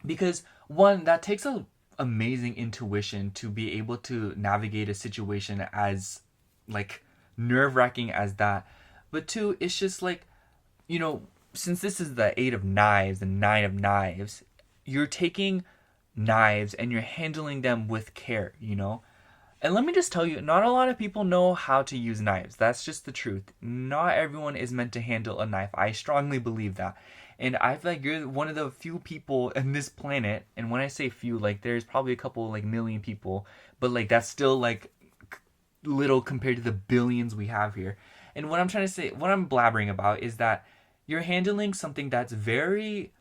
because one, that takes a amazing intuition to be able to navigate a situation as like nerve-wracking as that. But two, it's just like, since this is the 8 of Knives and 9 of Knives, you're taking knives and you're handling them with care, And let me just tell you, not a lot of people know how to use knives. That's just the truth. Not everyone is meant to handle a knife. I strongly believe that. And I feel like you're one of the few people in this planet, and when I say few, like there's probably a couple like million people, but like that's still like little compared to the billions we have here. And what I'm trying to say, what I'm blabbering about is that you're handling something that's very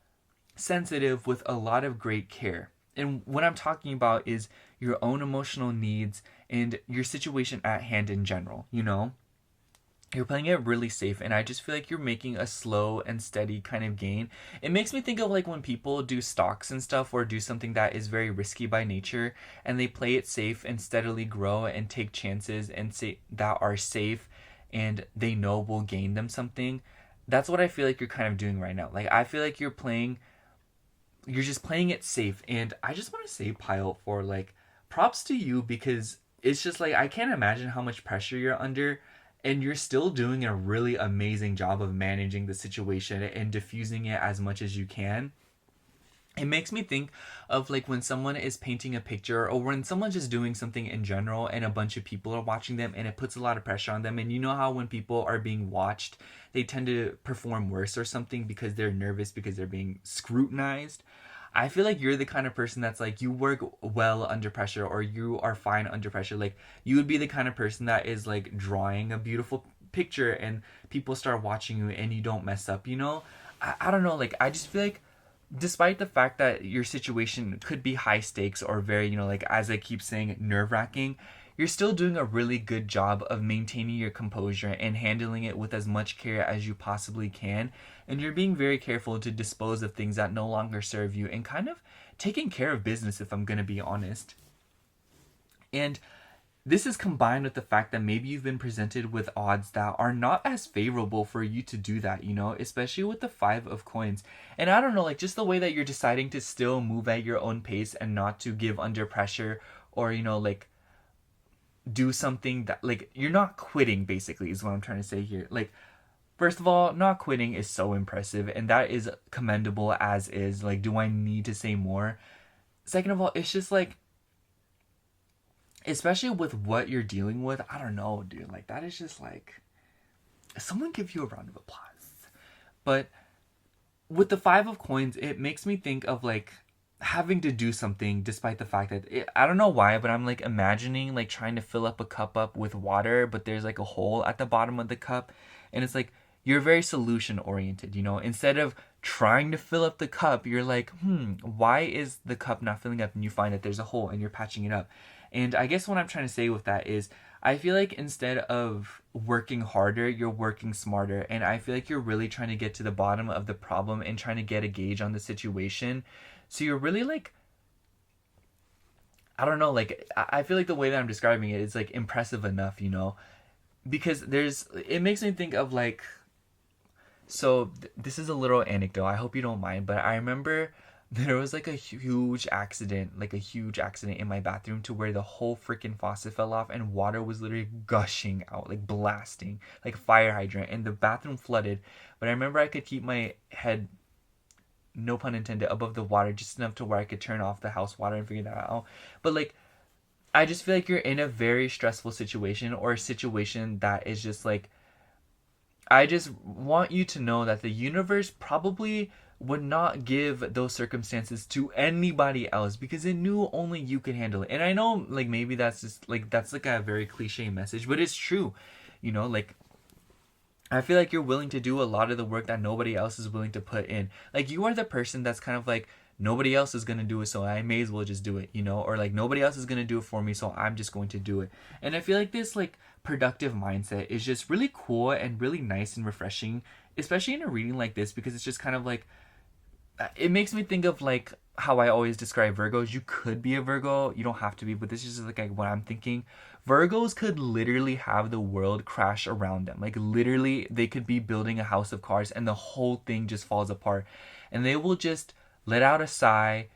sensitive with a lot of great care. And what I'm talking about is your own emotional needs and your situation at hand in general, You're playing it really safe, and I just feel like you're making a slow and steady kind of gain. It makes me think of like when people do stocks and stuff, or do something that is very risky by nature, and they play it safe and steadily grow and take chances and say that are safe and they know will gain them something. That's what I feel like you're kind of doing right now. Like, I feel like you're just playing it safe. And I just want to say, pile 4, like, props to you, because it's just like, I can't imagine how much pressure you're under, and you're still doing a really amazing job of managing the situation and diffusing it as much as you can. It makes me think of like when someone is painting a picture or when someone's just doing something in general and a bunch of people are watching them and it puts a lot of pressure on them. And you know how when people are being watched, they tend to perform worse or something because they're nervous, because they're being scrutinized. I feel like you're the kind of person that's like, you work well under pressure, or you are fine under pressure. Like, you would be the kind of person that is like drawing a beautiful picture and people start watching you and you don't mess up, you know? I don't know, like, I just feel like despite the fact that your situation could be high stakes or very, you know, like as I keep saying, nerve-wracking, you're still doing a really good job of maintaining your composure and handling it with as much care as you possibly can. And you're being very careful to dispose of things that no longer serve you and kind of taking care of business, if I'm going to be honest. And this is combined with the fact that maybe you've been presented with odds that are not as favorable for you to do that, you know, especially with the 5 of coins. And I don't know, like just the way that you're deciding to still move at your own pace and not to give under pressure, or, you know, like do something that, like, you're not quitting, basically, is what I'm trying to say here. Like, first of all, not quitting is so impressive and that is commendable as is. Like, do I need to say more? Second of all, it's just like, especially with what you're dealing with, I don't know, dude. Like, that is just like, someone give you a round of applause. But with the 5 of coins, it makes me think of like having to do something despite the fact that I don't know why, but I'm like imagining like trying to fill up a cup up with water, but there's like a hole at the bottom of the cup, and it's like you're very solution oriented, you know. Instead of trying to fill up the cup, you're like, why is the cup not filling up? And you find that there's a hole and you're patching it up. And I guess what I'm trying to say with that is, I feel like instead of working harder, you're working smarter. And I feel like you're really trying to get to the bottom of the problem and trying to get a gauge on the situation. So you're really like, I don't know, like, I feel like the way that I'm describing it is like impressive enough, you know? Because it makes me think of like, so this is a little anecdote. I hope you don't mind, but I remember there was like a huge accident in my bathroom to where the whole freaking faucet fell off and water was literally gushing out, like blasting, like a fire hydrant, and the bathroom flooded. But I remember I could keep my head, no pun intended, above the water just enough to where I could turn off the house water and figure that out. But like, I just feel like you're in a very stressful situation, or a situation that is just like, I just want you to know that the universe probably would not give those circumstances to anybody else because it knew only you could handle it. And I know, like, maybe that's just like, that's like a very cliche message, but it's true, you know. Like, I feel like you're willing to do a lot of the work that nobody else is willing to put in. Like, you are the person that's kind of like, nobody else is going to do it, so I may as well just do it, you know? Or like, nobody else is going to do it for me, so I'm just going to do it. And I feel like this like productive mindset is just really cool and really nice and refreshing, especially in a reading like this, because it's just kind of like, it makes me think of like how I always describe Virgos. You could be a Virgo, you don't have to be, but this is just like what I'm thinking. Virgos could literally have the world crash around them. Like, literally, they could be building a house of cards and the whole thing just falls apart. And they will just let out a sigh,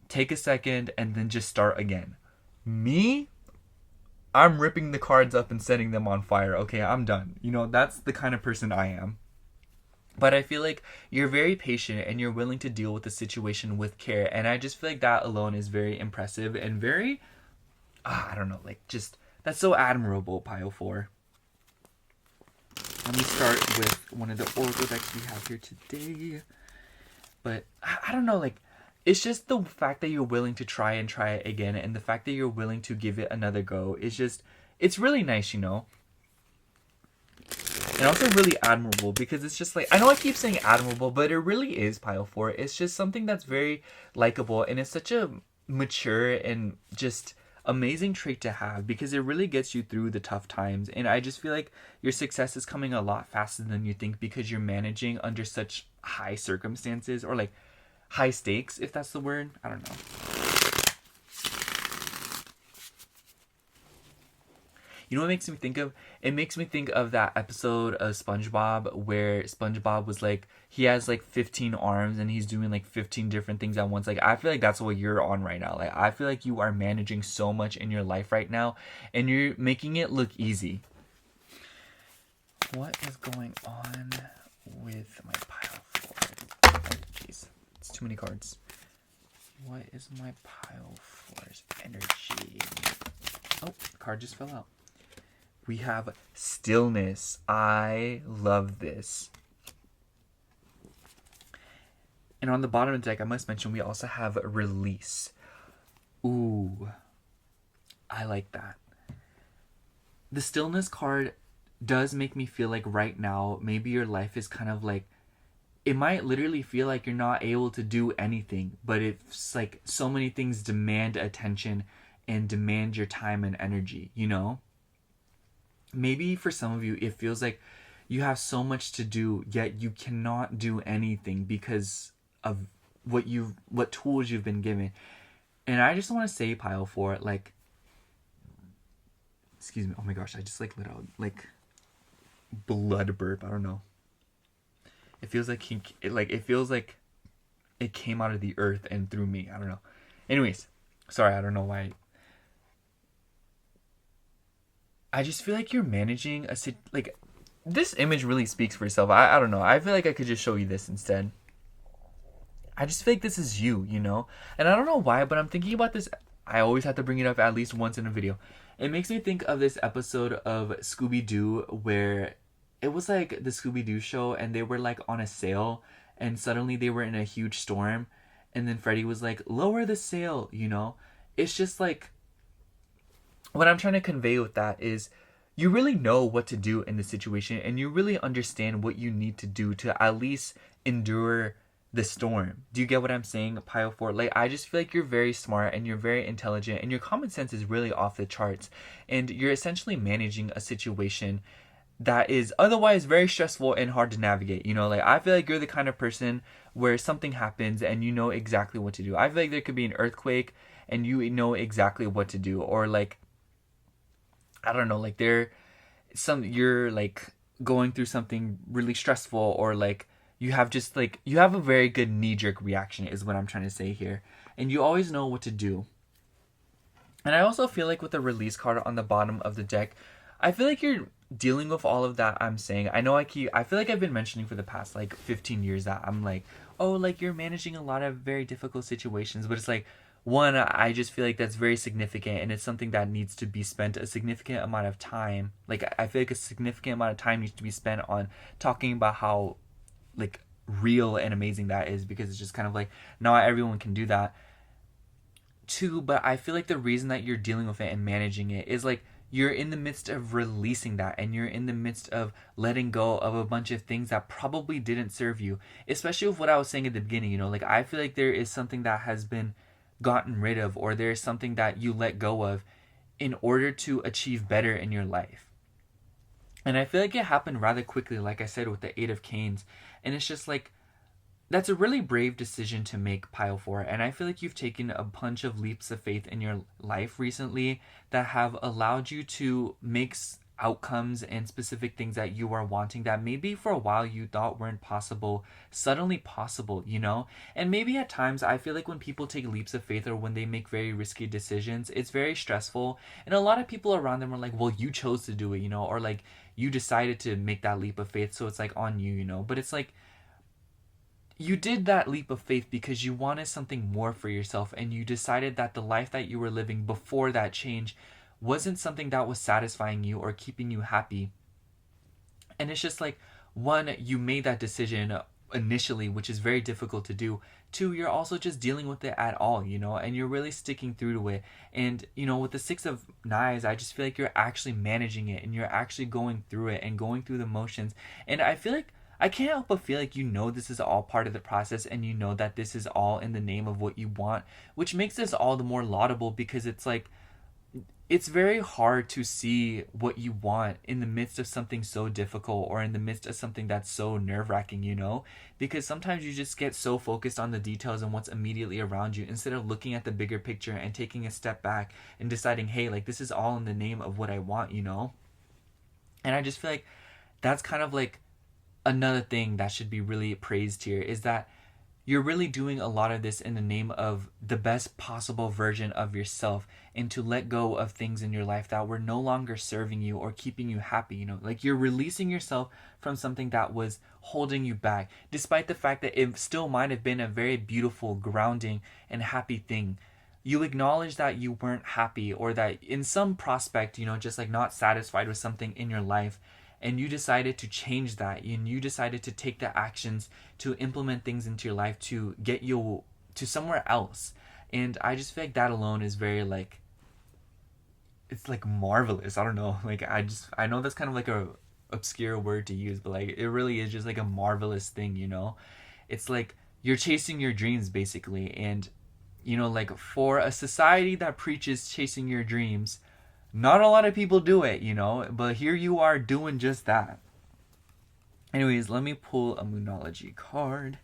take a second, and then just start again. Me, I'm ripping the cards up and setting them on fire. Okay, I'm done. You know, that's the kind of person I am. But I feel like you're very patient and you're willing to deal with the situation with care. And I just feel like that alone is very impressive and very, I don't know, like, just, that's so admirable, Pile 4. Let me start with one of the Oracle decks we have here today. But I don't know, like, it's just the fact that you're willing to try it again, and the fact that you're willing to give it another go is just, it's really nice, you know? And also really admirable, because it's just like, I know I keep saying admirable, but it really is, Pile 4. It's just something that's very likable, and it's such a mature and just amazing trait to have, because it really gets you through the tough times. And I just feel like your success is coming a lot faster than you think, because you're managing under such high circumstances, or like high stakes, if that's the word. I don't know. You know what it makes me think of? It makes me think of that episode of SpongeBob where SpongeBob was like, he has like 15 arms and he's doing like 15 different things at once. Like, I feel like that's what you're on right now. Like, I feel like you are managing so much in your life right now and you're making it look easy. What is going on with my pile 4? Oh, jeez. It's too many cards. What is my pile force energy? Oh, the card just fell out. We have stillness. I love this. And on the bottom of the deck, I must mention, we also have release. Ooh, I like that. The stillness card does make me feel like right now, maybe your life is kind of like, it might literally feel like you're not able to do anything, but it's like so many things demand attention and demand your time and energy, you know? Maybe for some of you, it feels like you have so much to do, yet you cannot do anything because of what tools you've been given. And I just want to say, Pile 4, like, excuse me, oh my gosh, I just like let out like blood burp. I don't know. It feels like it feels like it came out of the earth and through me. I don't know. Anyways, sorry, I don't know why. I just feel like you're managing like this image really speaks for itself. I don't know. I feel like I could just show you this instead. I just feel like this is you, you know? And I don't know why, but I'm thinking about this. I always have to bring it up at least once in a video. It makes me think of this episode of Scooby-Doo where it was like the Scooby-Doo show and they were like on a sail and suddenly they were in a huge storm and then Freddy was like, lower the sail, you know? It's just like, what I'm trying to convey with that is you really know what to do in the situation and you really understand what you need to do to at least endure the storm. Do you get what I'm saying, Pile 4? Like, I just feel like you're very smart and you're very intelligent and your common sense is really off the charts. And you're essentially managing a situation that is otherwise very stressful and hard to navigate. You know, like, I feel like you're the kind of person where something happens and you know exactly what to do. I feel like there could be an earthquake and you know exactly what to do. Or, like, I don't know, like, you're, like, going through something really stressful or, like, you have a very good knee-jerk reaction is what I'm trying to say here. And you always know what to do. And I also feel like with the release card on the bottom of the deck, I feel like you're dealing with all of that I'm saying. I feel like I've been mentioning for the past like 15 years that I'm like, oh, like you're managing a lot of very difficult situations. But it's like, one, I just feel like that's very significant and it's something that needs to be spent a significant amount of time. Like, I feel like a significant amount of time needs to be spent on talking about how like real and amazing that is, because it's just kind of like not everyone can do that. Two, but I feel like the reason that you're dealing with it and managing it is like you're in the midst of releasing that and you're in the midst of letting go of a bunch of things that probably didn't serve you, especially with what I was saying at the beginning. You know, like, I feel like there is something that has been gotten rid of or there's something that you let go of in order to achieve better in your life. And I feel like it happened rather quickly, like I said, with the 8 of Canes. And it's just like, that's a really brave decision to make, Pile 4. And I feel like you've taken a bunch of leaps of faith in your life recently that have allowed you to make outcomes and specific things that you are wanting that maybe for a while you thought weren't possible, suddenly possible, you know? And maybe at times I feel like when people take leaps of faith or when they make very risky decisions, it's very stressful. And a lot of people around them are like, well, you chose to do it, you know? Or like, you decided to make that leap of faith, so it's like on you, you know? But it's like, you did that leap of faith because you wanted something more for yourself and you decided that the life that you were living before that change wasn't something that was satisfying you or keeping you happy. And it's just like, one, you made that decision initially, which is very difficult to do. Two, you're also just dealing with it at all, you know, and you're really sticking through to it. And, you know, with the 6 of Knives, I just feel like you're actually managing it and you're actually going through it and going through the motions. And I feel like I can't help but feel like you know this is all part of the process and you know that this is all in the name of what you want, which makes this all the more laudable because it's like, it's very hard to see what you want in the midst of something so difficult or in the midst of something that's so nerve-wracking, you know? Because sometimes you just get so focused on the details and what's immediately around you instead of looking at the bigger picture and taking a step back and deciding, hey, like, this is all in the name of what I want, you know? And I just feel like that's kind of like another thing that should be really praised here is that you're really doing a lot of this in the name of the best possible version of yourself, and to let go of things in your life that were no longer serving you or keeping you happy. Like you're releasing yourself from something that was holding you back, despite the fact that it still might have been a very beautiful, grounding, and happy thing. You acknowledge that you weren't happy, or that in some prospect, just like not satisfied with something in your life, and you decided to change that, and you decided to take the actions to implement things into your life to get you to somewhere else. And I just feel like that alone is very like, it's like marvelous. I don't know, like I know that's kind of like a obscure word to use, but like it really is just like a marvelous thing. It's like you're chasing your dreams basically. And like for a society that preaches chasing your dreams, not a lot of people do it, but here you are doing just that. Anyways, let me pull a Moonology card.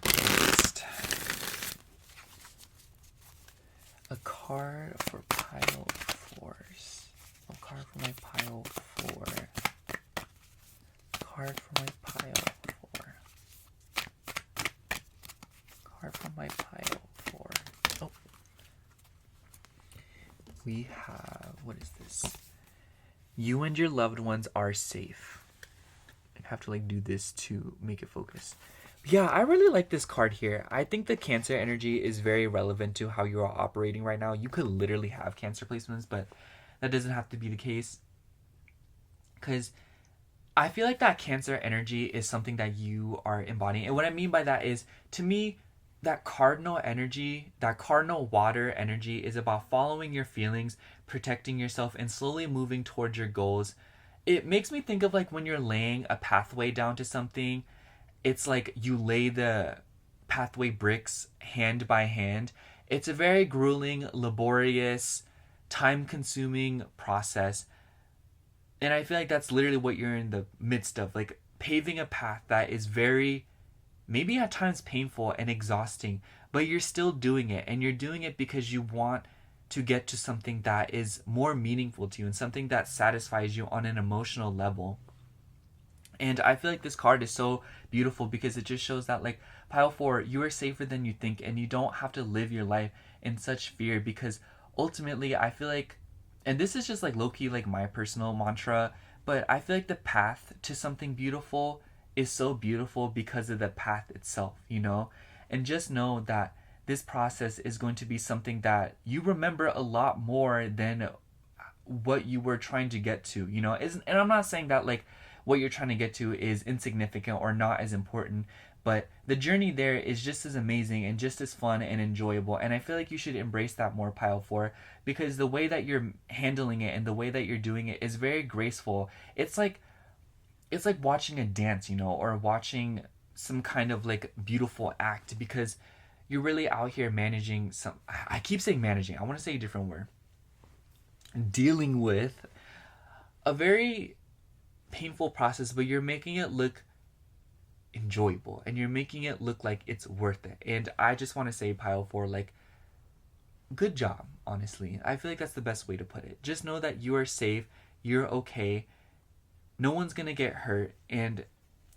Next, a card for pile 4s. A card for my pile 4. Card for my pile 4. Card for my pile 4. Oh. We have, what is this? You and your loved ones are safe. I have to like do this to make it focus. Yeah, I really like this card here. I think the Cancer energy is very relevant to how you are operating right now. You could literally have Cancer placements, but that doesn't have to be the case. Because I feel like that Cancer energy is something that you are embodying. And what I mean by that is, to me, that cardinal energy, that cardinal water energy is about following your feelings, protecting yourself, and slowly moving towards your goals. It makes me think of like when you're laying a pathway down to something. It's like you lay the pathway bricks hand by hand. It's a very grueling, laborious, time-consuming process. And I feel like that's literally what you're in the midst of, like paving a path that is very, maybe at times painful and exhausting, but you're still doing it. And you're doing it because you want to get to something that is more meaningful to you and something that satisfies you on an emotional level. And I feel like this card is so beautiful because it just shows that like pile 4, you are safer than you think, and you don't have to live your life in such fear, because ultimately I feel like, and this is just like low-key like my personal mantra, but I feel like the path to something beautiful is so beautiful because of the path itself, and just know that this process is going to be something that you remember a lot more than what you were trying to get to, and I'm not saying that like what you're trying to get to is insignificant or not as important, but the journey there is just as amazing and just as fun and enjoyable. And I feel like you should embrace that more, pile 4, because the way that you're handling it and the way that you're doing it is very graceful. It's like watching a dance, or watching some kind of like beautiful act, because you're really out here managing I keep saying managing, I want to say a different word. Dealing with a very painful process, but you're making it look enjoyable, and you're making it look like it's worth it. And I just want to say, pile 4, like, good job, honestly. I feel like that's the best way to put it. Just know that you are safe, you're okay, no one's gonna get hurt, and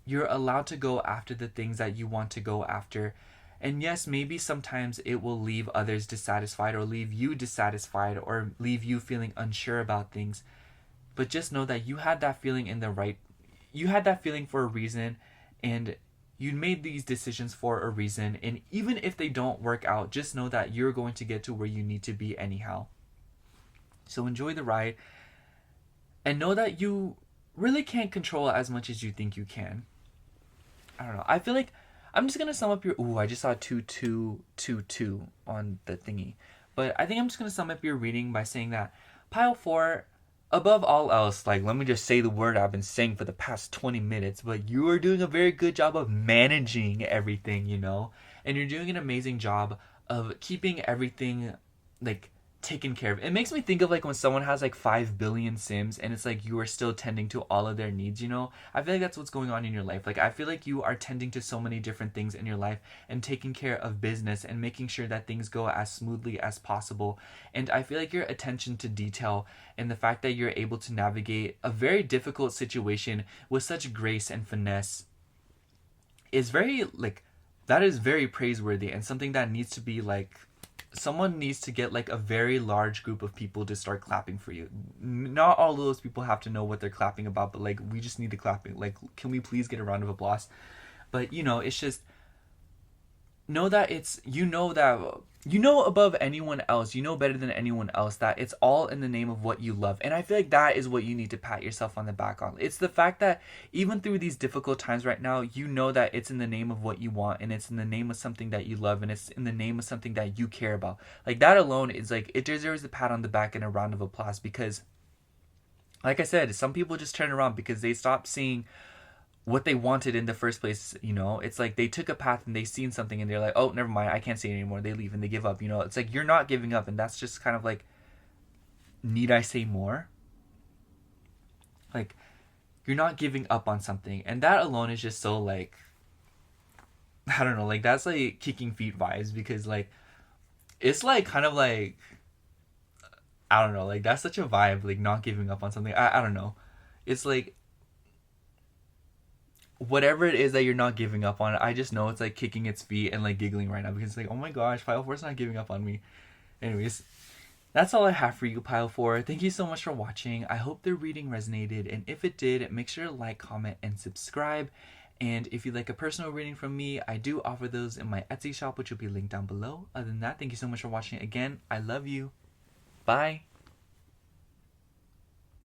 you're allowed to go after the things that you want to go after. And yes, maybe sometimes it will leave others dissatisfied, or leave you dissatisfied, or leave you feeling unsure about things. But just know that you had that feeling you had that feeling for a reason, and you made these decisions for a reason. And even if they don't work out, just know that you're going to get to where you need to be anyhow. So enjoy the ride, and know that you really can't control as much as you think you can. I don't know. I feel like I'm just going to sum up your... Ooh, I just saw 2222 on the thingy. But I think I'm just going to sum up your reading by saying that pile 4... above all else, like, let me just say the word I've been saying for the past 20 minutes, but you are doing a very good job of managing everything, and you're doing an amazing job of keeping everything, like, taken care of. It makes me think of like when someone has like 5 billion Sims and it's like you are still tending to all of their needs, you know? I feel like that's what's going on in your life. Like I feel like you are tending to so many different things in your life and taking care of business and making sure that things go as smoothly as possible. And I feel like your attention to detail and the fact that you're able to navigate a very difficult situation with such grace and finesse is very like that is very praiseworthy and something that needs to be like someone needs to get like a very large group of people to start clapping for you. Not all of those people have to know what they're clapping about, but like we just need the clapping. Like, can we please get a round of applause? But you know, it's just know that it's you know above anyone else, you know better than anyone else that it's all in the name of what you love. And I feel like that is what you need to pat yourself on the back on. It's the fact that even through these difficult times right now, you know that it's in the name of what you want and it's in the name of something that you love and it's in the name of something that you care about. Like that alone is like it deserves a pat on the back and a round of applause because like I said, some people just turn around because they stop seeing what they wanted in the first place, you know? It's like they took a path and they seen something and they're like, oh, never mind, I can't see it anymore. They leave and they give up, you know? It's like you're not giving up, and that's just kind of like, need I say more? Like, you're not giving up on something. And that alone is just so like, I don't know, like that's like kicking feet vibes because like, it's like kind of like, I don't know, like that's such a vibe, like not giving up on something. I don't know. It's like, whatever it is that you're not giving up on, I just know it's like kicking its feet and like giggling right now because it's like, oh my gosh, Pile 4 is not giving up on me. Anyways, that's all I have for you, Pile 4. Thank you so much for watching. I hope the reading resonated, and if it did, make sure to like, comment, and subscribe. And if you'd like a personal reading from me, I do offer those in my Etsy shop, which will be linked down below. Other than that, thank you so much for watching again. I love you. Bye.